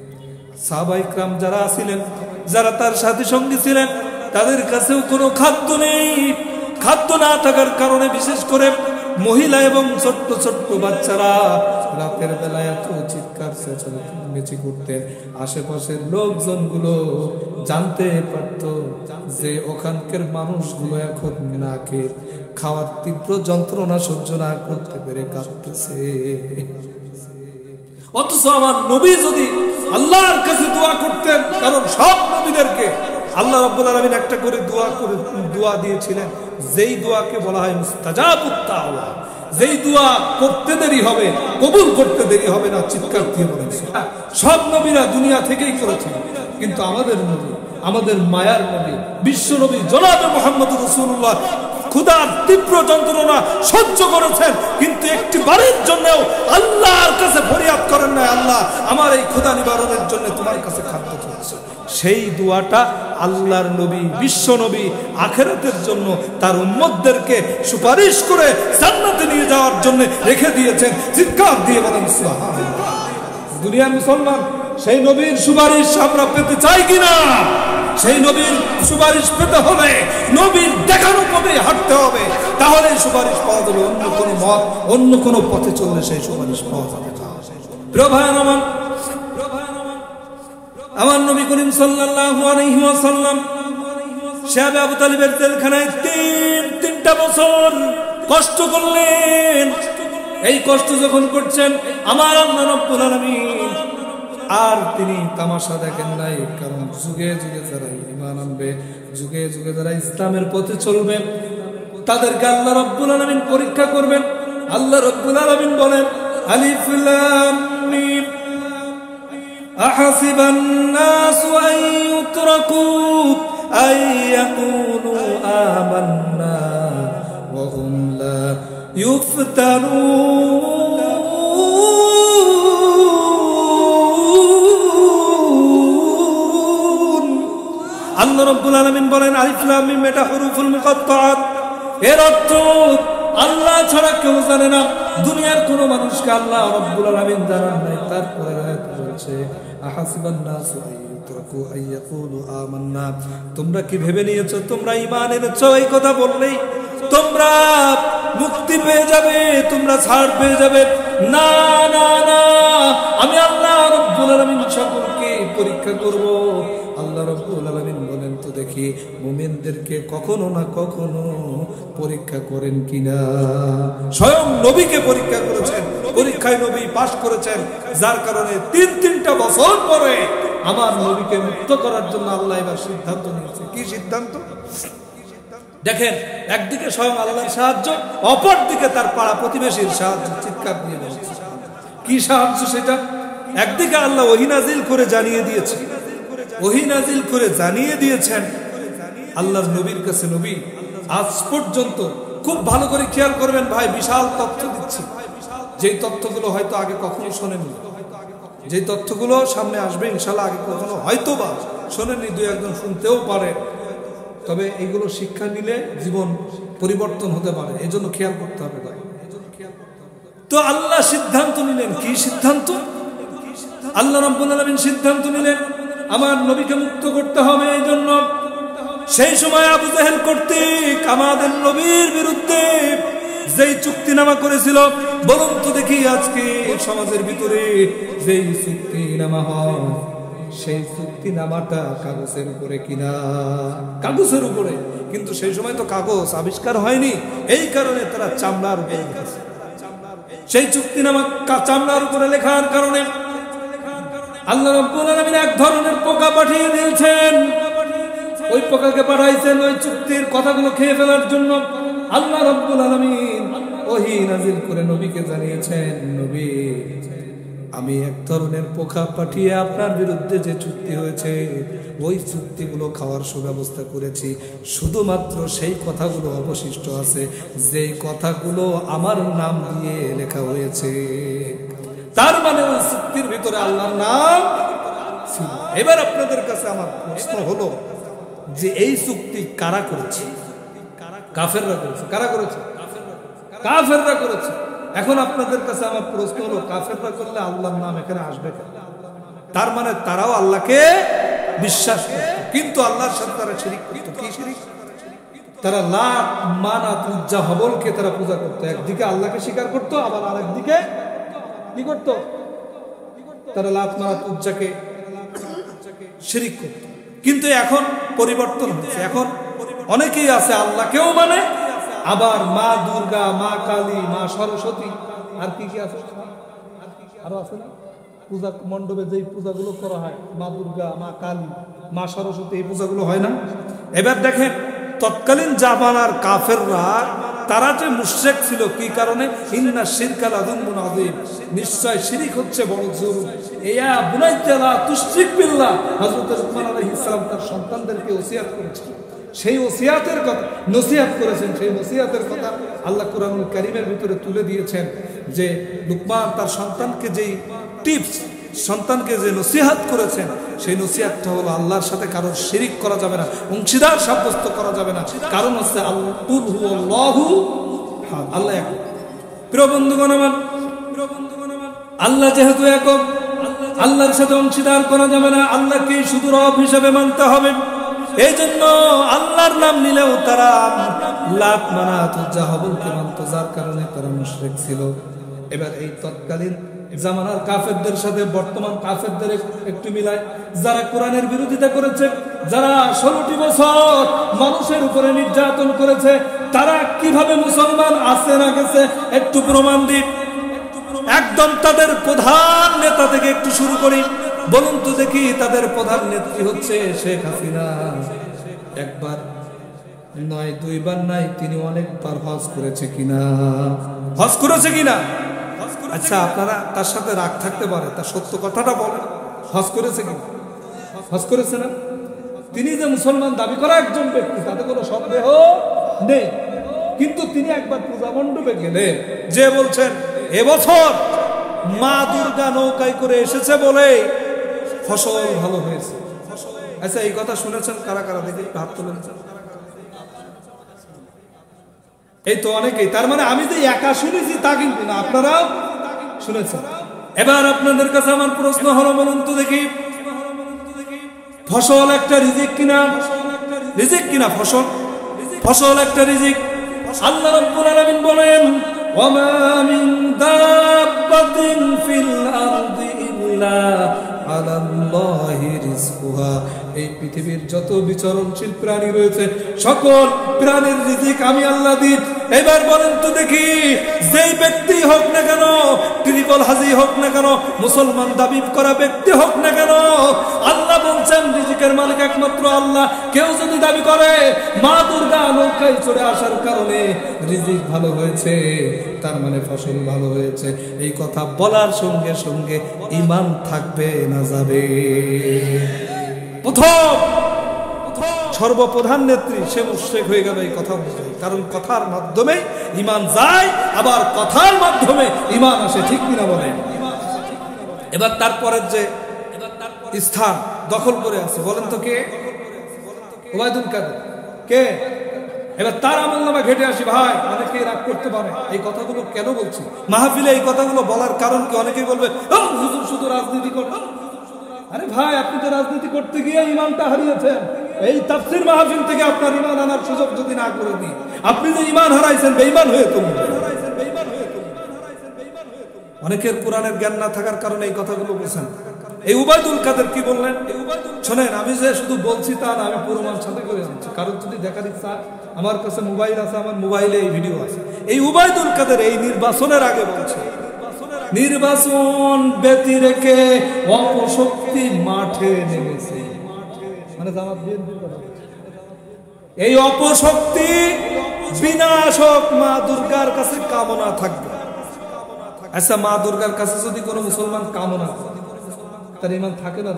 সাহাবায়ে কেরাম যারা ছিলেন, যারা তার সাথী সঙ্গী ছিলেন, তাদের কাছেও কোনো খাদ্য নেই। খাদ্য না থাকার কারণে বিশেষ করে মহিলা এবং ছোট্ট ছোট্ট বাচ্চারা রাতের বেলায় এত চিৎকার চেঁচামেচি করতেন, আশেপাশের লোকজনগুলো জানতে পারত যে ওখানকার মানুষগুলো এখন না খেয়ে খাওয়ার তীব্র যন্ত্রণা সহ্য না করতে পেরে কাঁদতেছে। অথচ আমার নবী যদি আল্লাহর কাছে দোয়া করতেন, কারণ সব নবীদেরকে আল্লাহ রাব্বুল আলামিন একটা করে দোয়া দিয়েছিলেন, যেই দোয়াকে বলা হয় মুস্তাজাবুত দাওয়া, যেই দোয়া করতে দেরি হবে কবুল করতে দেরি হবে না। চিৎকার দিয়ে বলেন সব নবীরা দুনিয়া থেকেই করেছেন, কিন্তু আমাদের নবী, আমাদের মায়ার নবী, বিশ্ব নবী জনাবে মুহাম্মদ রাসূলুল্লাহ ক্ষুধার তীব্র যন্ত্রণা সহ্য করেছেন, কিন্তু একটি বারের জন্যও আল্লাহর কাছে ফরিয়াদ করেন না, আল্লাহ আমার এই ক্ষুধা নিবারণের জন্য তোমার কাছে খাদ্য চাচ্ছি। সেই দোয়াটা আল্লাহর নবী, বিশ্ব নবী আখিরাতের জন্য তার উম্মতদেরকে সুপারিশ করে জান্নাতে নিয়ে যাওয়ার জন্য রেখে দিয়েছেন। চিৎকার দিয়ে বলেন সুবহানাল্লাহ। দুনিয়ার মুসলমান সেই নবীর সুপারিশ আমরা পেতে চাই কিনা? সেই নবীর সুপারিশ পেতে হলে নবীর দেখানো পথে হাঁটতে হবে, তাহলে সুপারিশ পাওয়া যাবে। অন্য কোনো মত, অন্য কোনো পথে চললে সেই সুপারিশ পাওয়া যাবে না। প্রিয় ভাই আমার নবী করিম সাল্লাল্লাহু আলাইহি ওয়াসাল্লাম শেয়াবে আবু তালিবের জেলখানায় 3টা বছর কষ্ট করলেন। এই কষ্ট যখন করছেন আমার আল্লাহ রাব্বুল আলামিন আর তিনি তামাশা দেখেন নাই, কারণ যুগে যুগে যারা ঈমান আনবে, যুগে যুগে যারা ইসলামের পথে চলবে, তাদেরকে আল্লাহ রাব্বুল আলামিন পরীক্ষা করবেন। আল্লাহ রাব্বুল আলামিন বলেন, আলিফ লাম মিম আহাসিবান নাসু আন ইউতরাকু আন ইয়াকুলু আমান্না ওয়া হুম লা ইফতানুন। আল্লাহ রাব্বুল আলামিন বলেন, আলিফ লাম মিম এটা হুরুফুল মুকাত্তাআত, এর অর্থ আল্লাহ ছাড়া কেউ জানে না। দুনিয়ার কোন মানুষকে আল্লাহ রাব্বুল আলামিন জানান নাই। তারপরে আয়াত বলছে, আহাসিবান নাসু আন ইউতরাকু আন ইয়াকুলু আমান্না, তোমরা কি ভেবে নিয়েছো তোমরা ঈমান এনেছো, এই কথা বললেই তোমরা মুক্তি পেয়ে যাবে, তোমরা ছাড় পেয়ে যাবে? না না না, আমি আল্লাহ রাব্বুল আলামিন সকলকে পরীক্ষা করব। আল্লাহ রাব্বুল আলামিন বলেন, তো দেখি মুমিনদেরকে কখনো না কখনো পরীক্ষা করেন কিনা। স্বয়ং নবীকে পরীক্ষা করেছেন, পরীক্ষায় নবী পাশ করেছেন, যার কারণে 3টা বছর পরে আমার নবীকে মুক্ত করার জন্য আল্লাহ এবার সিদ্ধান্ত নিয়েছে। কি সিদ্ধান্ত দেখেন, একদিকে স্বয়ং আল্লাহর সাহায্য, অপরদিকে তার পাড়া প্রতিবেশীর সাহায্য। চিৎকার দিয়ে বলছে, কি সাহায্য সেটা? একদিকে আল্লাহ ওহী নাজিল করে জানিয়ে দিয়েছে, ওহী নাজিল করে জানিয়ে দিয়েছেন আল্লাহর নবীর কাছে, নবী আজ পর্যন্ত খুব ভালো করে খেয়াল করবেন ভাই, বিশাল তথ্য দিচ্ছি, যেই তথ্যগুলো হয়তো আগে কখনো শোনেননি, যেই তথ্যগুলো সামনে আসবে ইনশাআল্লাহ আগে কখনো হয়তো বা শোনেননি, 2-1 শুনতেও পারে, তবে এইগুলো শিক্ষা নিলে জীবন পরিবর্তন হতে পারে, এজন্য খেয়াল করতে হবে ভাই। তো আল্লাহ সিদ্ধান্ত নিলেন, কি সিদ্ধান্ত? আল্লাহ রাব্বুল আলামিন সিদ্ধান্ত নিলেন আমার নবীকে মুক্ত করতে হবে। এই জন্য সেই সময় আবু জাহেল কর্তৃক আমাদের নবীর বিরুদ্ধে যেই চুক্তিনামা করেছিল, বলুন তো দেখি আজকে সমাজের ভিতরে যেই চুক্তিনামা হয়, সেই চুক্তিনামাটা কাগজের উপরে কিনা? কাগজের উপরে, কিন্তু সেই সময় তো কাগজ আবিষ্কার হয়নি, এই কারণে তারা চামড়ার উপরে লিখেছে। সেই চুক্তিনামা চামড়ার উপরে লেখার কারণে আল্লাহ রাব্বুল আলামিন এক ধরনের পোকা পাঠিয়ে দিয়েছেন। ওই পোকাকে পাঠাইছেন ওই চুক্তির কথাগুলো খেয়ে ফেলার জন্য। আল্লাহ রাব্বুল আলামিন ওহী নাজিল করে নবীকে জানিয়েছেন, নবী আমি এক ধরনের পোকা পাঠিয়ে আপনার বিরুদ্ধে যে চুক্তি হয়েছে ওই চুক্তিগুলো খাওয়ার সুব্যবস্থা করেছি, শুধুমাত্র সেই কথাগুলো অবশিষ্ট আছে যে কথাগুলো আমার নাম দিয়ে লেখা হয়েছে। তার মানে ওই চুক্তির ভিতরে আল্লাহর নাম ছিল। এবার আপনাদের কাছে আমার প্রশ্ন হলো যে এই চুক্তি কারা করেছে? কাফেররা করেছে। কারা করেছে? কাফেররা করেছে। এখন আপনাদের কাছে আমার প্রশ্ন হলো, কাফেররা করলে আল্লাহর নাম এখানে আসবে কেন? তার মানে তারাও আল্লাহকে বিশ্বাস করত, কিন্তু আল্লাহর সাথে তারা শিরিক করত। কি শিরিক? তারা লাত, মানাত, উজ্জা, হবলকে তারা পূজা করত। একদিকে আল্লাহকে স্বীকার করত, আবার আরেকদিকে কি করত? তারা লাত, মানাত, উজ্জাকে শিরিক করত। কিন্তু এখন পরিবর্তন হচ্ছে, এখন অনেকেই আছে আল্লাহকেও মানে, আবার মা দুর্গা, মা কালী, মা সরস্বতী, আর কি কি আছে, আরো আছে না পূজা মণ্ডপে যেই পূজাগুলো করা হয়, মা দুর্গা, মা কালী, মা সরস্বতী, এই পূজাগুলো হয় না? এবার দেখেন তৎকালীন জামানার কাফেররা তারা যে মুশরিক ছিল, কি কারণে? ইন্না শিরকা লাযুলমুন আযীম, নিশ্চয় শিরিক হচ্ছে বড় জুলুম। ইয়া বুনাইয়া লা তুশরিক বিল্লাহ, হযরত লুকমান আলাইহিস সালাম তার সন্তানদেরকে ওসিয়ত করেছেন। সেই ওসিয়াতের কথা নসিহত করেছেন, সেই নসিহতের কথা আল্লাহ কুরআনুল কারীমের ভিতরে তুলে দিয়েছেন যে লুকমান তার সন্তানকে যেই টিপস, সন্তানকে যে নসিহত করেছেন, সেই নসিহতটা হলো আল্লাহর সাথে কারো শিরিক করা যাবে না, অংশীদার সাব্যস্ত করা যাবে না। কারণ হচ্ছে আল্লাহু আল্লাহ এক। প্রিয় বন্ধুগণ আমার, আল্লাহ যেহেতু একক, আল্লাহর সাথে অংশীদার করা যাবে না, আল্লাহকে শুধু রব হিসেবে মানতে হবে। এই জন্য আল্লাহর নাম নিলেও তারা লাত, মানাত, উজ্জা, হবলকে মানত, যার কারণে তারা মুশরিক ছিল। এবার এই তৎকালীন জামানার কাফেরদের সাথে বর্তমান কাফেরদের একটু মিলায়, যারা কোরআনের বিরোধিতা করেছে, যারা 16টি বছর মানুষের উপরে নির্যাতন করেছে, তারা কিভাবে মুসলমান আছে না গেছে একটু প্রমাণ দিন। একদম তাদের প্রধান নেতা থেকে একটু শুরু করি। বলুন তো দেখি, তাদের প্রধান নেত্রী হচ্ছে শেখ হাসিনা। একবার নয়, দুইবার নাই, তিনি অনেকবার হজ করেছে কিনা? হজ করেছে কিনা? আচ্ছা, আপনারা তার সাথে রাগ থাকতে পারে, তার সত্য কথাটা বলেন। হজ করেছে কিনা? হজ করেছে না? তিনি যে মুসলমান দাবি করা একজন ব্যক্তি, তাতে কোনো সন্দেহ নেই। কিন্তু তিনি একবার পূজা মণ্ডপে গেলেন, যে বলছেন এবছর মা দুর্গা নৌকায় করে এসেছে বলে ফসল ভালো হয়েছে। আচ্ছা, এই কথা শুনেছেন কারা কারা? দেখে হাত তুলে। এই তো অনেকেই। তার মানে আমি যে একা শুনেছি তা কিন্তু না, আপনারাও শুনেছেন। এবার আপনাদের কাছে আমার প্রশ্ন হলো, বলুন তো দেখি, ফসল একটা রিজিক কিনা? রিজিক কিনা ফসল? ফসল একটা রিজিক। আল্লাহ রাব্বুল আলামিন বলেন, ওয়ামা মিন দাব্বাতিন ফিল আরদি ইল্লা আলাল্লাহি রিজকুহা। এই পৃথিবীর যত বিচরণশীল প্রাণী রয়েছে, সকল প্রাণীর রিজিক আমি আল্লাহ দিই। এবার বলেন তো দেখি, যেই ব্যক্তি হোক না কেন, ট্রিপল হাজি হোক না কেন, মুসলমান দাবি করা ব্যক্তি হোক না কেন, আল্লাহ বলছেন রিজিকের মালিক একমাত্র আল্লাহ। কেউ যদি দাবি করে মা দুর্গা নৌকায় চড়ে আসার কারণে রিজিক ভালো হয়েছে, তার মানে ফসল ভালো হয়েছে, এই কথা বলার সঙ্গে সঙ্গে ঈমান থাকবে না যাবে? প্রথম সর্বপ্রধান নেত্রী সে মুশরিক হয়ে গেল এই কথা অনুযায়ী। কারণ কথার মাধ্যমে ঈমান যায়, আবার কথার মাধ্যমে ঈমান আসে। ঠিক কিনা বলেন? এবার তারপরের যে স্থান দখল করে আছে, বলেন তো কে? ওবায়দুল কাদের। কে? এবার তার আমলনামা ঘেটে আসি। ভাই, অনেকে রাগ করতে পারে, এই কথাগুলো কেন বলছি মাহফিলে? এই কথাগুলো বলার কারণ কি? অনেকে বলবে হুজুর শুধু রাজনীতি করে। আরে ভাই, আপনি তো রাজনীতি করতে গিয়ে ঈমানটা হারিয়েছেন। এই তাফসীর মাহফিল থেকে আপনার ঈমান আনার সুযোগ যদি না করে দিই, আপনি যে ঈমান হারাইছেন, বেঈমান হয়ে তুমি। অনেকের কোরআনের জ্ঞান না থাকার কারণে এই কথাগুলো বলছেন। এই উবাইদুল কাদের কি বললেন শোনেন। আমি যে শুধু বলছি তা না, আমি প্রমাণ সাথে করে আনছি। কারণ যদি দেখার ইচ্ছা, আমার কাছে মোবাইল আছে, আমার মোবাইলে এই ভিডিও আছে। এই উবাইদুল কাদের এই নির্বাচনের আগে বলছে, নির্বাচন ব্যতি রেখে অপশক্তি মাঠে নেমেছে। মানে জামাত বিএনপির কথা। এই অপশক্তি বিনাশক মা দুর্গার কাছে কামনা থাকবে। আচ্ছা, মা দুর্গার কাছে যদি কোনো মুসলমান কামনা করে, তার ঈমান থাকে না?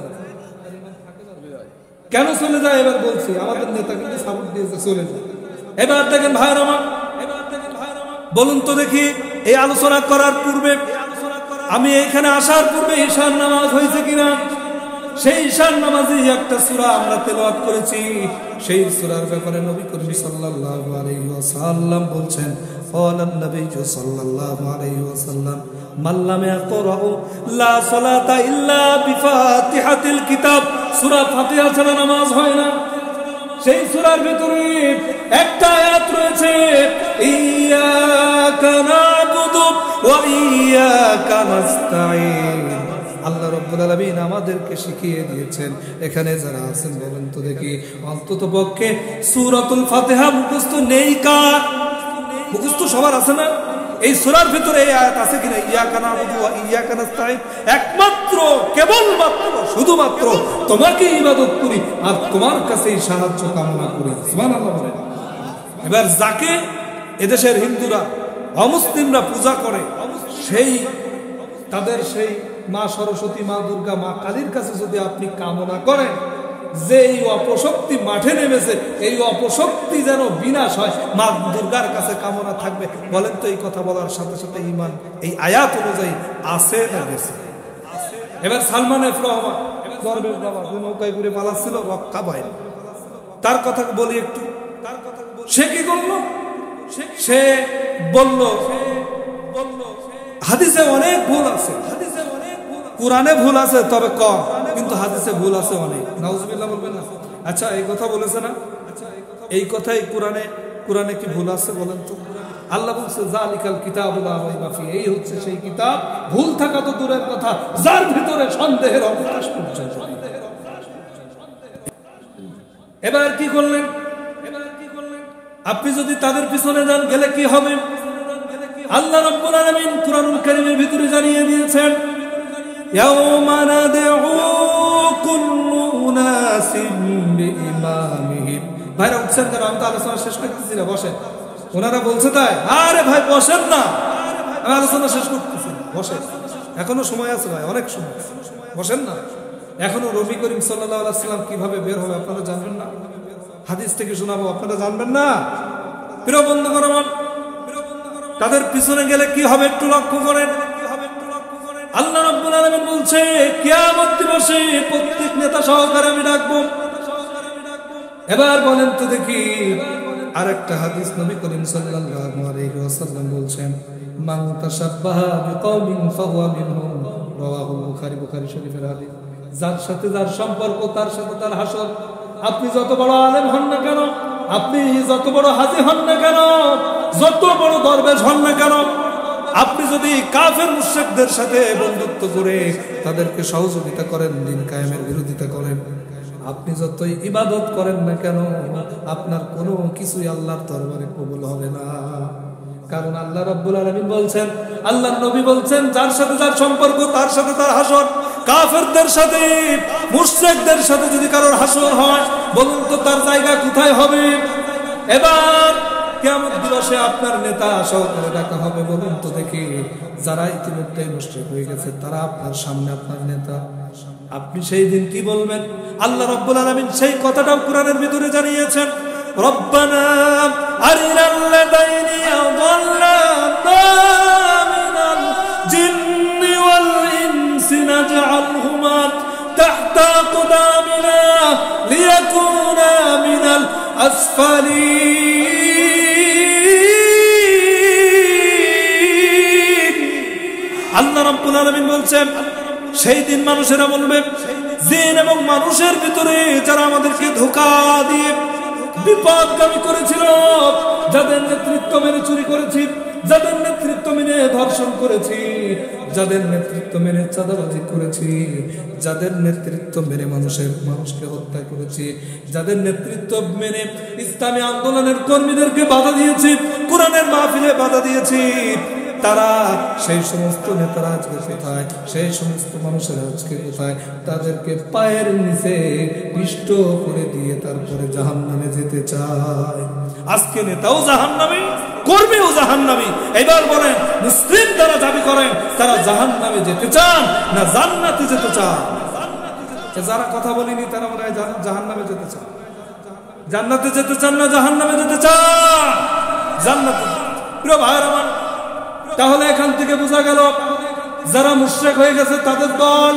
কেন চলে যায়? এবার বলছি, আমাদের নেতা কিন্তু সাপোর্ট দিয়েছে, চলে যায়। এবার দেখেন ভাইয়ের আমার, বলুন তো দেখি, এই আলোচনা করার পূর্বে, আমি এখানে আসার পূর্বে ঈশার নামাজ হয়েছে কিনা? সেই ঈশার নামাজে একটা সূরা আমরা তেলাওয়াত করেছি। সেই সূরার ব্যাপারে নবী করিম সাল্লাল্লাহু আলাইহি ওয়াসাল্লাম বলছেন, ক্বালান নবিয়্যু সাল্লাল্লাহু আলাইহি ওয়াসাল্লাম, মান লাম ইয়াকরাউ লা সালাতা ইল্লা বিফাতিহাতিল কিতাব। সূরা ফাতিহা ছাড়া নামাজ হয় না। সেই সূরার ভিতরে একটা আয়াত রয়েছে, ইয়াকা না'বুদু ওয়া ইয়াকা নাস্তাঈন। আল্লাহ রাব্বুল আলামিন আমাদেরকে শিখিয়ে দিয়েছেন। এখানে যারা আছেন, বলেন তো দেখি, অন্তত পক্ষে সূরাতুল ফাতিহা মুখস্থ নেই কার? মুখস্থ সবার আছে না? এই সূরার ভিতরে এই আয়াত আছে কিনা? ইয়াকা না'বুদু ওয়া ইয়াকা নাস্তাঈন। একমাত্র, কেবলমাত্র, শুধুমাত্র তোমাকে ইবাদত করি আর তোমার কাছেই সাহায্য কামনা করি। সুবহানাল্লাহ বলেন। এবার যাকে এদেশের হিন্দুরা, অমুসলিমরা পূজা করে, সেই তাদের সেই মা সরস্বতী, মা দুর্গা, মা কালীর কাছে যদি আপনি কামনা করেন যে এই অপশক্তি মাঠে নেমেছে, এই অপশক্তি যেন বিনাশ হয়, মা দুর্গার কাছে কামনা থাকবে। বলেন তো, এই কথা বলার সাথে সাথে ঈমান এই আয়াত অনুযায়ী আছে না গেছে? এবার সালমান এফ রহমান, গর্বের বাবা, যে নৌকায় ঘুরে পালাচ্ছিল, রক্ষা পায়, তার কথা বলি একটু। সে কি করলো? সে বলল হাদিসে অনেক ভুল আছে, কোরআনে ভুল আছে তবে কম, কিন্তু হাদিসে ভুল আছে অনেক। নাউজুবিল্লাহ বলবেন না? আচ্ছা, এই কথা বলেছে না? এই কথাই কোরআনে কি ভুল আছে বলেন তো? আল্লাহ বলছে, যালিকাল কিতাবুল লা রাইবা ফীহি। এই হচ্ছে সেই কিতাব, ভুল থাকা তো দূরের কথা, যার ভিতরে সন্দেহের অবকাশ পর্যন্ত। এবার কি করলেন? আপনি যদি তাদের পিছনে যান গেলে কি হবে? আল্লাহ রাব্বুল আলামিন কুরআনুল কারীমের ভিতরে জানিয়ে দিয়েছেন, ইয়াউমা নাদউ কুল্লু উনাসিন বিইমামিহিম। ভাইরা উঠছেন কেন? আমি তো আলোচনা শেষ করতেছি না, বসেন। ওনারা বলছে তাই, আরে ভাই বসেন না, আমি আলোচনা শেষ করতেছি, বসেন, এখনো সময় আছে ভাই, অনেক সময়, বসেন না। এখনো নবী করিম সাল্লাল্লাহু আলাইহি ওয়াসাল্লাম কিভাবে বের হবে আপনারা জানবেন না? হাদিস থেকে শোনাবো, আপনারা জানবেন না? প্রিয় বন্ধুগণ আমার, তাদের পিছনে গেলে কি হবে একটু লক্ষ্য করেন। আল্লাহ রাব্বুল আলামিন বলছে, কিয়ামত দিবসে প্রত্যেক নেতা সহকারে আমি ডাকবো। এবার বলেন তো দেখি, আরেকটা হাদিস নবী করিম সাল্লাল্লাহু আলাইহি ওয়াসাল্লাম বলছেন, মান তাশাব্বাহা বিকওমিন ফাহুয়া মিনহুম, রাওয়াহুল বুখারী, বুখারী শরীফের হাদিস। যার সাথে যার সম্পর্ক তার সাথে তার হাসর। আপনি যত বড় আলেম হন না কেন, আপনি যত বড় হাজী হন না কেন, যত বড় দরবেশ হন না কেন, আপনি যদি কাফের মুশরিকদের সাথে বন্ধুত্ব করে তাদেরকে সহযোগিতা করেন, দ্বীন কায়েমের বিরোধিতা করেন, আপনি যতই ইবাদত করেন না কেন, আপনার কোনো কিছুই আল্লাহর দরবারে কবুল হবে না। কারণ আল্লাহ রাব্বুল আলামিন বলছেন, আল্লাহর নবী বলছেন, যার সাথে যার সম্পর্ক তার সাথে তার হাসর। কাফেরদের সাথে মুশরিকদের সাথে যদি কারোর হাসর হয়, বলুন তো তার জায়গা কোথায় হবে? এবার কিয়ামত দিবসে আপনার নেতা সহকারে ডাকা হবে। বলুন তো দেখি, যারা ইতিমধ্যে মুশরিক হয়ে গেছে তারা আপনার সামনে আপনার নেতা, আপনি সেই দিন কি বলবেন? আল্লাহ রাব্বুল আলামিন সেই কথাটাও কোরআনের ভিতরে জানিয়েছেন, রব্বানা আরিনাল্লাযাইনি আযাল্লানা মিনাল জিন্নি ওয়াল ইনসি নাজআলহুমা তাহতা আকদামিনা লিয়াকুনা মিনাল আসফালিন। আল্লাহ রাব্বুল আলামিন বলছেন, সেই দিন মানুষেরা বলবে, জিন এবং মানুষের ভিতরে যারা আমাদেরকে ধোঁকা দিয়ে বিপদগামী করেছিল, যাদের নেতৃত্ব মেনে চুরি করেছি, যাদের নেতৃত্ব মেনে ধর্ষণ করেছি, যাদের নেতৃত্ব মেনে চাঁদাবাজি করেছি, যাদের নেতৃত্ব মেনে মানুষকে হত্যা করেছি, যাদের নেতৃত্ব মেনে ইসলামী আন্দোলনের কর্মীদেরকে বাধা দিয়েছি, কোরআনের মাহফিলে বাধা দিয়েছি, তারা সেই সমস্ত নেতারা আজকে কোথায়? সেই সমস্ত মানুষেরা আজকে কোথায়? তাদেরকে পায়ের নিচে পিষ্ট করে দিয়ে তারপরে জাহান্নামে যেতে চায়। আজকে নেতাও জাহান্নামী, কর্মীও জাহান্নামী। এবার বলেন, মুসলিম তারা দাবি করেন তারা জাহান্নামে যেতে চান না জান্নাতে যেতে চান? যারা কথা বলেনি তারা মনে হয় জাহান্নামে যেতে চান। জান্নাতে যেতে চান না জাহান্নামে যেতে চান? জান্নাতে। প্রিয় ভাইয়ের আমার, তাহলে এখান থেকে বোঝা গেল, যারা মুশরিক হয়ে গেছে তাদের দল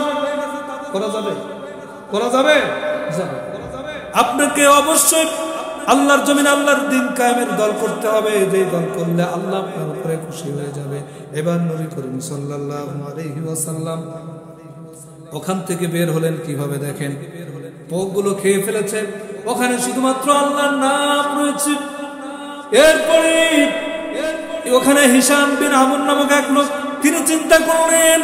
করা যাবে, করা যাবে। আপনাকে অবশ্যই আল্লাহর জমিন আল্লাহর দ্বীন কায়েমের দল করতে হবে, যেই দল করলে আল্লাহ আপনার উপরে খুশি হয়ে যাবে। এবার নবী করিম সাল্লাল্লাহু আলাইহি ওয়াসাল্লাম ওখান থেকে বের হলেন কিভাবে দেখেন, পোকগুলো খেয়ে ফেলেছে, ওখানে শুধুমাত্র আল্লাহর নাম রয়েছে। এরপরে ওখানে হিশাম বিন আমর নামক এক লোক, তিনি চিন্তা করলেন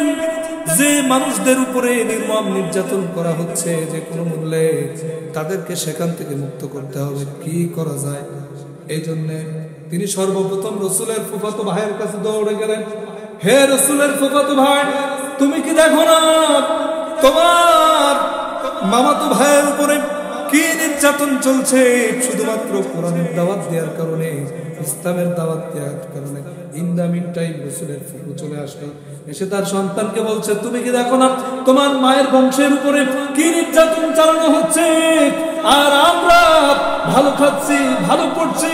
যে মানুষদের উপরে নির্মম নির্যাতন করা হচ্ছে, যে কোনো মূল্যে তাদেরকে সেখান থেকে মুক্ত করতে হবে, কি করা যায়? এই জন্যে তিনি সর্বপ্রথম রসুলের ফুফাতো ভাইয়ের কাছে দৌড়ে গেলেন। হে রসুলের ফুফাতো ভাই, তুমি কি দেখো না তোমার মামাতো ভাইয়ের উপরে কি নির্যাতন চলছে? শুধুমাত্র কোরআনের দাওয়াত দেওয়ার কারণে, ইসলামের দাওয়াত দেওয়ার কারণে। ইন দ্য মিন টাইম রসুলের ফুফু চলে আসলো, এসে তার সন্তানকে বলছে, তুমি কি দেখো না তোমার মায়ের বংশের উপরে কি নির্যাতন চালানো হচ্ছে? আর আমরা ভালো খাচ্ছি, ভালো পড়ছি,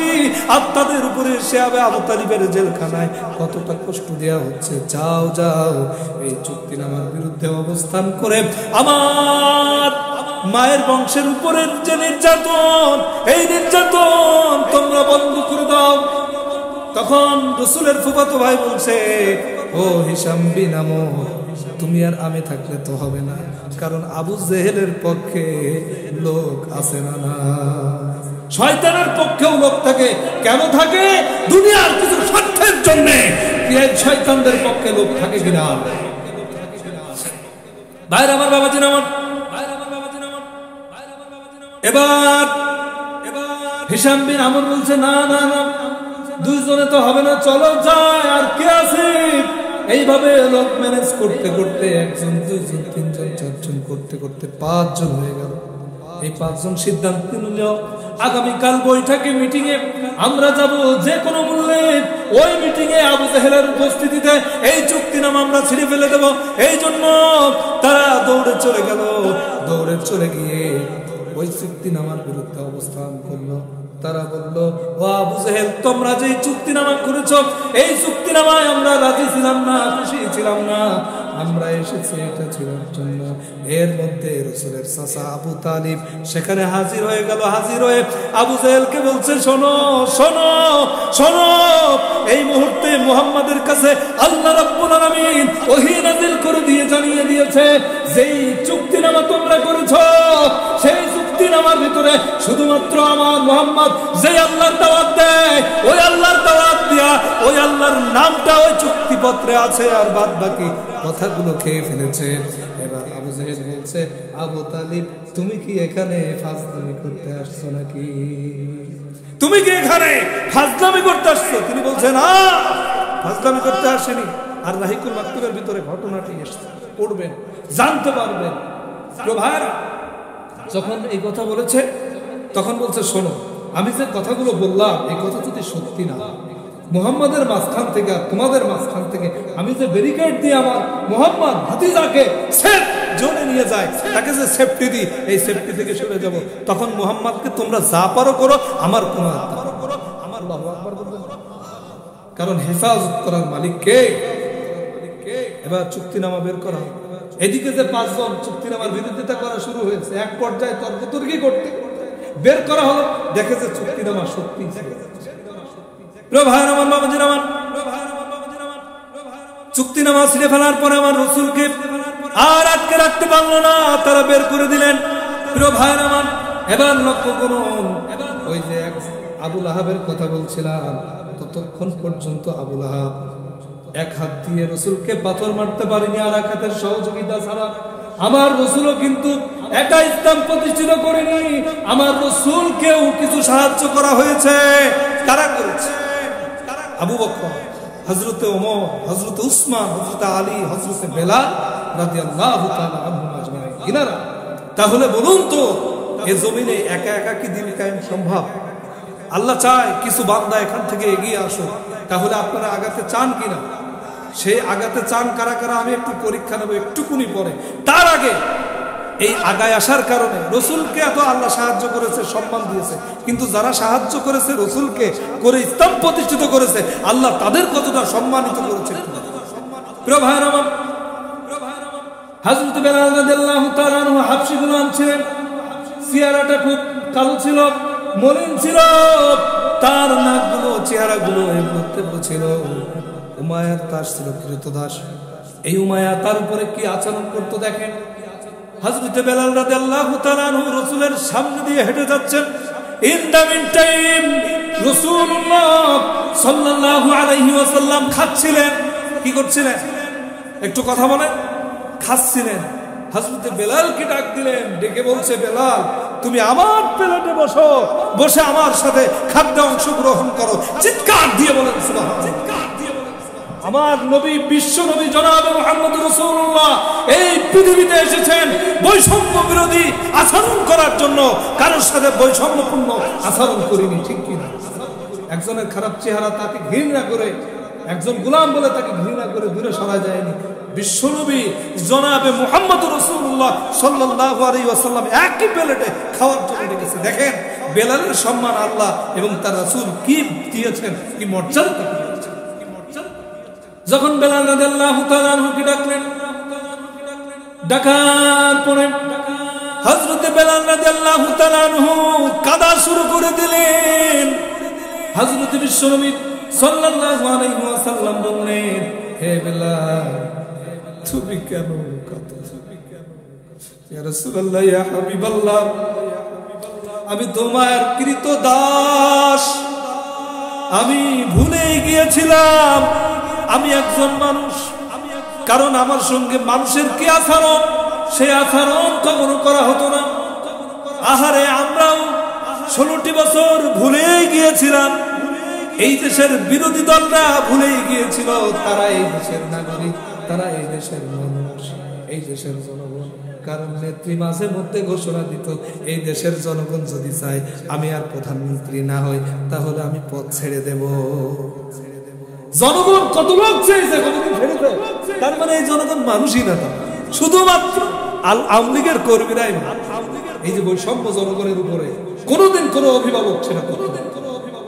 আর তাদের উপরে সে আবু তালিবের জেলখানায় কতটা কষ্ট দেওয়া হচ্ছে। যাও যাও, এই চুক্তিনামার বিরুদ্ধে অবস্থান করে আমার মায়ের বংশের উপরের যে নির্যাতন, এই নির্যাতন তোমরা বন্ধ করে দাও। তখন রসুলের ফুফাতো ভাই বলছে, ও হিশাম বিন আমর, তুমি আর আমি থাকলে তো হবে না, কারণ আবু জেহেলের পক্ষে লোক আছে না? না, শয়তানের পক্ষেও লোক থাকে। কেন থাকে? দুনিয়ার কিছু স্বার্থের জন্য। শয়তানদের পক্ষে লোক থাকে কিনা? ভাইরা আমার, বাবাজি আমার, এবার হিশাম বিন আমর বলছে না না না, দুইজনে তো হবে না, চলো যায়, আর কে আছে? এইভাবে লোক ম্যানেজ করতে করতে একজন, দুইজন, তিনজন, চারজন করতে করতে 5 জন হয়ে গেল। এই 5 জন সিদ্ধান্ত নিল আগামীকাল বৈঠকে, মিটিং এ আমরা যাব, যে কোনো মূল্যে ওই মিটিং এ আবু জাহেলের উপস্থিতিতে এই চুক্তিনামা আমরা ছিঁড়ে ফেলে দেব। এই জন্য তারা দৌড়ে চলে গেল। দৌড়ে চলে গিয়ে ওই চুক্তিনামার বিরুদ্ধে অবস্থান করলো। তারা বলল, ও আবু জাহেল, তোমরা যে চুক্তিনামা করেছো, এই চুক্তিনামায় আমরা রাজি ছিলাম না, খুশি ছিলাম না, আমরা এসেছি এটা ছিলার জন্য। এর মধ্যে রাসূলের চাচা আবু তালিব সেখানে হাজির হয়ে গেল। হাজির হয়ে আবু জাহেলকে বলছে, শোনো শোনো শোনো, এই মুহূর্তে মুহাম্মাদের কাছে আল্লাহ রাব্বুল আলামিন ওহী নাযিল করে দিয়ে জানিয়ে দিয়েছে, যেই চুক্তিনামা তোমরা করেছো, সেই চুক্তিনামার ভিতরে শুধুমাত্র আমার মুহাম্মদ যে আল্লাহর দাওয়াত দেয়, ওই আল্লাহর দাওয়াত দিয়া ওই আল্লাহর নামটা ওই চুক্তিপত্রে আছে, আর বাদ বাকি কথাগুলো খেয়ে ফেলেছে। এবার আবু জাহেল বলছে, আবু তালিব, তুমি কি এখানে ফাজলামি করতে আসছো নাকি? তুমি কি এখানে ফাজলামি করতে আসছো? তিনি বলছেন, না, ফাজলামি করতে আসেনি। আর রাহিকুল মাকতুবের ভিতরে ঘটনাটি এসেছে, পড়বেন, জানতে পারবেন। ভাইরা যখন এই কথা বলেছে, তখন বলছে, শোনো, আমি যে কথাগুলো বললাম, এই কথা যদি সত্যি না, মুহাম্মাদের মাঝখান থেকে আর তোমাদের মাঝখান থেকে আমি যে ব্যারিকেড দিয়ে আমার মুহাম্মদ ভাতিজাকে সেফ জোনে নিয়ে যায়, তাকে যে সেফটি দিই, এই সেফটি থেকে সরে যাব, তখন মুহাম্মদকে তোমরা যা পারো করো, আমার কোনো আল্লাহু আকবার বলবেন, কারণ হেফাজত করার মালিক কে? এবার চুক্তিনামা বের করা। এদিকে যে 5 জন চুক্তিনামার বিরোধিতা করা শুরু হয়েছে, এক পর্যায়ে তর্কতর্কি করতে বের করা হলো, দেখে যে চুক্তিনামা সত্যি। চুক্তিনামা ছিঁড়ে ফেলার পরে আমার রাসূলকে আর আটকে রাখতে পারলো না, তারা বের করে দিলেন। প্রিয় ভাইরা আমার, এবার লক্ষ্য করুন, ওই যে আবু লাহাবের কথা বলছিলাম, ততক্ষণ পর্যন্ত আবু লাহাব এক হাত দিয়ে রাসূলকে পাথর মারতে পারেনি, আর এক হাতের সহযোগিতা ছাড়া। আমার রাসূলও কিন্তু একা ইসলাম প্রতিষ্ঠিত করেনি, আমার রাসূলকেও কিছু সাহায্য করা হয়েছে। কারা করেছে? আবু বকর, হযরতে ওমর, হযরতে উসমান, হযরতে আলী, হযরতে বেলাল রাদিয়াল্লাহু তাআলা আনহুম আজমাইন। ইনারা, তাহলে বলুন তো, এই জমিনে একা একা কি দিন কায়েম সম্ভব? আল্লাহ চায় কিছু বান্দা এখান থেকে এগিয়ে আসুক। তাহলে আপনারা আগাতে চান কিনা? সেই আগাতে চান কারা কারা, আমি একটু পরীক্ষা নেব একটুকুনি পরে। তার আগে এই আগায় আসার কারণে রাসূলকে এত আল্লাহ সাহায্য করেছে, সম্মান দিয়েছে, কিন্তু যারা সাহায্য করেছে রাসূলকে, করে ইসলাম প্রতিষ্ঠিত করেছে, আল্লাহ তাদের কতটা সম্মানিত করেছে। প্রিয় ভাইরা আমার, হযরত বেলাল রাদিয়াল্লাহু তাআলা আনহু হাবশী গোলাম ছিলেন। চেহারাটা খুব কালো ছিল, মলিন ছিল, তার নাকগুলো, চেহারাগুলো এমন ছিল। উমাইয়ার দাস ছিল, কৃতদাস। এই উমাইয়া তার উপরে কি আচরণ করতো দেখেন। হযরত বেলাল রাদিয়াল্লাহু তাআলা আনহু রাসূলের সামনে দিয়ে হেঁটে যাচ্ছেন। ইন দ্য মিন টাইম রাসূলুল্লাহ সাল্লাল্লাহু আলাইহি ওয়াসাল্লাম খাচ্ছিলেন। কি করছিলেন? একটু কথা বলেন। খাচ্ছিলেন। হযরত বেলালকে ডাক দিলেন, ডেকে বলছে, বেলাল, তুমি আমার প্লেটে বসো, বসে আমার সাথে খাদ্যে অংশগ্রহণ করো। চিৎকার দিয়ে বলেন সুবহানাল্লাহ। আমার নবী, বিশ্ব নবী জনাবে মুহাম্মদ রাসূলুল্লাহ এই পৃথিবীতে এসেছেন বৈষম্য বিরোধী আচরণ করার জন্য। কারোর সাথে বৈষম্যপূর্ণ আচরণ করিনি, ঠিক কি না? একজনের খারাপ চেহারা তাকে ঘৃণা করে, একজন গোলাম বলে তাকে ঘৃণা করে দূরে সরা যায়নি। বিশ্ব নবী জনাবে মুহাম্মদ রাসূলুল্লাহ সাল্লাল্লাহু আলাইহি ওয়াসাল্লাম একই প্লেটে খাওয়ার জন্য ডেকেছে। দেখেন বেলালের সম্মান আল্লাহ এবং তার রাসূল কি দিয়েছেন, কি মর্যাদা। যখন বেলাল রাদিয়াল্লাহু তাআলা আনহুকে ডাকলেন, ডাকার পরে হযরত বেলাল রাদিয়াল্লাহু তাআলা আনহু কাঁদা শুরু করে দিলেন। হযরত বিশ্বনবী সাল্লাল্লাহু আলাইহি ওয়াসাল্লাম বললেন, হে বেলাল, তুমি কেন কাঁদছো? ইয়া রাসূলুল্লাহ, ইয়া হাবিবাল্লাহ, আমি তোমার কৃতদাস, আমি ভুলে গিয়েছিলাম আমি একজন মানুষ। কারণ আমার সঙ্গে মানুষের কি আচরণ, সে আচরণ কখনো করা হতো না। আহারে, আমরাও 16টি বছর ভুলেই গিয়েছিলাম, এই দেশের বিরোধী দলরা ভুলেই গিয়েছিল তারা এই দেশের নাগরিক, তারা এই দেশের মানুষ, এই দেশের জনগণ। কারণ নেত্রী মাঝে মধ্যে ঘোষণা দিত, এই দেশের জনগণ যদি চায় আমি আর প্রধানমন্ত্রী না হই তাহলে আমি পদ ছেড়ে দেব। জনগণ কত লোক চেয়েছে, কতদিন ছেড়েছে, তার মানে এই জনগণ মানুষই না, তা শুধুমাত্র আওয়ামী লীগের কর্মীরাই। এই যে বৈষম্য জনগণের উপরে কোনোদিন কোনো অভিভাবক সেটা করতে না।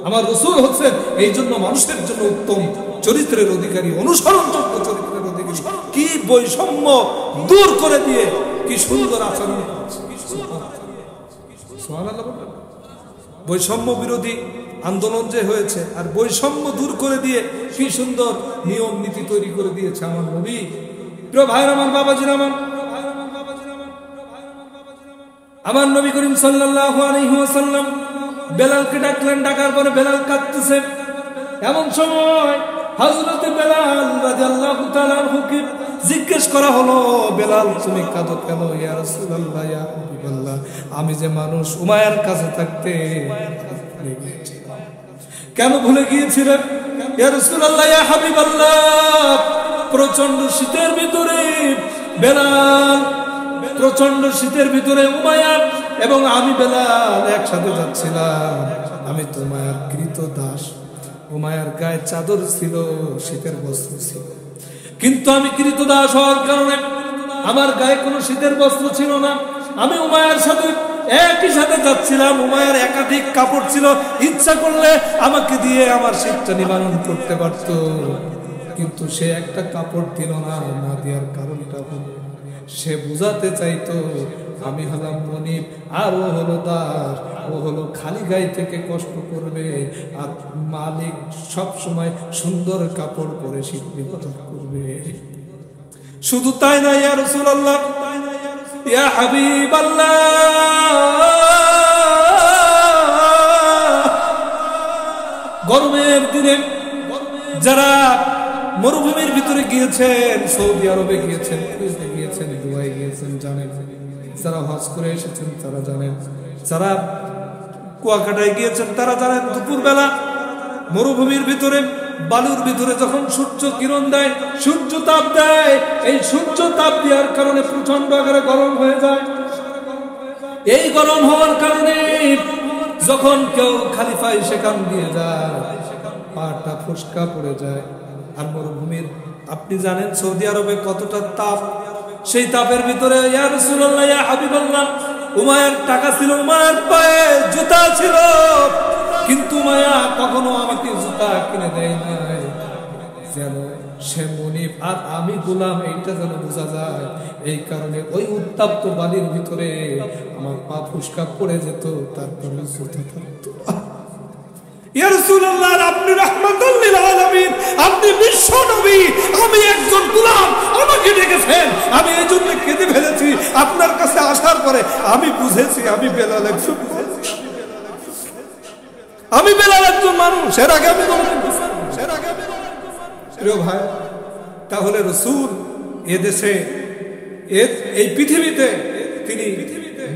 আমার রাসূল হচ্ছেন এই জন্য মানুষের জন্য উত্তম চরিত্রের অধিকারী, অনুসরণযোগ্য চরিত্রের অধিকারী। কি বৈষম্য দূর করে দিয়ে কি সুন্দর আচরণ, বৈষম্য বিরোধী আন্দোলন যে হয়েছে আর বৈষম্য দূর করে দিয়ে কি সুন্দর নিয়ম নীতি তৈরি করে দিয়েছে আমার নবী। প্রিয় ভাইরা, আমার বাবাজিরা, আমার নবী করিম সাল্লাল্লাহু আলাইহি ওয়াসাল্লাম বেলালকে ডাকলেন, ডাকার পরে বেলাল কাঁদতেছে। এমন সময় হযরত বেলাল রাদিয়াল্লাহু তাআলা আনহুকে জিজ্ঞেস করা হলো, বেলাল তুমি কাঁদো কেন? ইয়া রাসূলুল্লাহ, ইয়া হাবিবাল্লাহ, আমি যে মানুষ উমাইয়ার কাছে থাকতে কেন ভুলে গিয়েছিলেন? ইয়া রাসূলুল্লাহ, ইয়া হাবিবাল্লাহ, প্রচন্ড শীতের ভিতরে বেলাল, প্রচন্ড শীতের ভিতরে উমাইয়া এবং আমি বেলাল একসাথে যাচ্ছিলাম। আমি তো উমাইয়ার কৃত দাস, উমাইয়ার গায়ে চাদর ছিল, শীতের বস্ত্র ছিল, কিন্তু আমি কৃত দাস হওয়ার কারণে আমার গায়ে কোনো শীতের বস্ত্র ছিল না। আমি উমাইয়ার সাথে একই সাথে যাচ্ছিলাম, উমাইয়ার একাধিক কাপড় ছিল, ইচ্ছা করলে আমাকে দিয়ে আমার শীতটা নিবারণ করতে পারত, কিন্তু সে একটা কাপড় দিল না। না দেওয়ার কারণটা হলো সে বুঝাতে চাইতো আমি হলাম মনিব আর ও হলো দাস, ও হলো খালি গায়ে থেকে কষ্ট করবে আর মালিক সব সময় সুন্দর কাপড় পরে শীত নিবারণ করবে। শুধু তাই না, ইয়া রাসূলুল্লাহ, ইয়া হাবিবাল্লাহ, গরমের দিনে যারা মরুভূমির ভিতরে গিয়েছেন, সৌদি আরবে গিয়েছেন, কুয়েতে গিয়েছেন, দুবাই গিয়েছেন, জানেন, যারা হজ করে এসেছেন তারা জানেন, যারা কুয়াকাটায় গিয়েছেন তারা জানেন, দুপুরবেলা মরুভূমির ভিতরে বালুর ভিতরে যখন সূর্য কিরণ দেয়, সূর্য তাপ দেয়, এই সূর্য তাপ দেওয়ার কারণে প্রচন্ড আকারে গরম হয়ে যায়। এই গরম হওয়ার কারণে যখন কেউ খালি পায়ে সেখান দিয়ে যায় পাটা ফসকা পড়ে যায়। আর মরুভূমির আপনি জানেন সৌদি আরবে কতটা তাপ, সেই তাপের ভিতরে ইয়া রাসূলুল্লাহ, ইয়া হাবিবাল্লাহ, উমাইয়ার টাকা ছিল, উমাইয়ার পায়ে জুতা ছিল, কিন্তু উমাইয়া কখনো আমাকে জুতা কিনে দেয় নাই, যেন সে মনিব আর আমি গোলাম এইটা যেন বোঝা যায়। এই কারণে ওই উত্তাপ্ত বালির ভিতরে আমার পা ফুসকা পড়ে যেত, তারপরে জুতা থাকতো। ইয়া রাসূলুল্লাহ, আপনি রাহমাতুল লিল আলামিন, আপনি বিশ্ব নবী, আমি একজন গোলাম, আমাকে ডেকেছেন, আমি এই জন্য কেঁদে ফেলেছি। আপনার কাছে আসার পরে আমি বুঝেছি আমি বেলাল একজন মানুষ, আমি বেলাল একজন মানুষ। এর আগে আমি প্রিয় ভাই, তাহলে রাসূল এদেশে এই পৃথিবীতে তিনি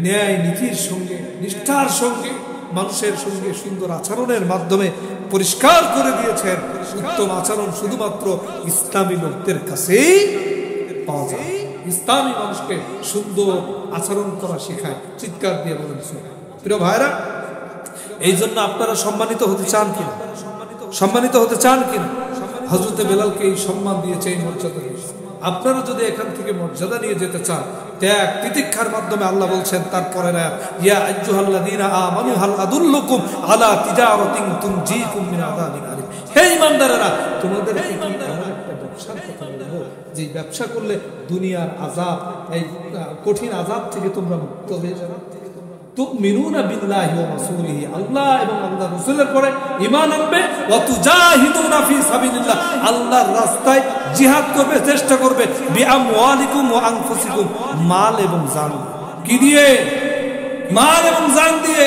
ন্যায় নীতির সঙ্গে, নিষ্ঠার সঙ্গে, মানুষের সঙ্গে সুন্দর আচরণের মাধ্যমে পরিষ্কার করে দিয়েছেন উত্তম আচরণ শুধুমাত্র ইসলামী লোকদের কাছেই পাওয়া যায়। ইসলামী মানুষকে সুন্দর আচরণ করা শেখায়। চিৎকার দিয়ে বলেন প্রিয় ভাইরা, এই জন্য আপনারা সম্মানিত হতে চান কিনা? সম্মানিত হতে চান কিনা? হযরত বেলালকে এই সম্মান দিয়েছে, এই মর্যাদা দিয়েছে। আপনারা যদি এখান থেকে মর্যাদা নিয়ে যেতে চান, ত্যাগ তিতিক্ষার মাধ্যমে আল্লাহ বলছেন তারপরে না, ইয়া আইয়ুহাল্লাযীনা আমানু হাল আদুল্লুকুম আলা তিজারাতিন তুনজিকুম মিন আযাবিন আলীম। হে ঈমানদারেরা, তোমাদের কি এমন একটা ব্যবসার কথা বলবো যে ব্যবসা করলে দুনিয়ার আযাব, এই কঠিন আযাব থেকে তোমরা মুক্ত হয়ে যাবে। তুমিনুনা বিল্লাহি ওয়া রাসূলিহি, আল্লাহ এবং আল্লাহর রাসূলের পরে ঈমান আনবে, ওয়া তুজাহিদুনা ফি সাবিলিল্লাহ, আল্লাহর রাস্তায় জিহাদ করবে, চেষ্টা করবে, বিআমওয়ালিকুম ওয়া আনফুসিকুম, মাল এবং জান। কি দিয়ে? মাল এবং জান দিয়ে।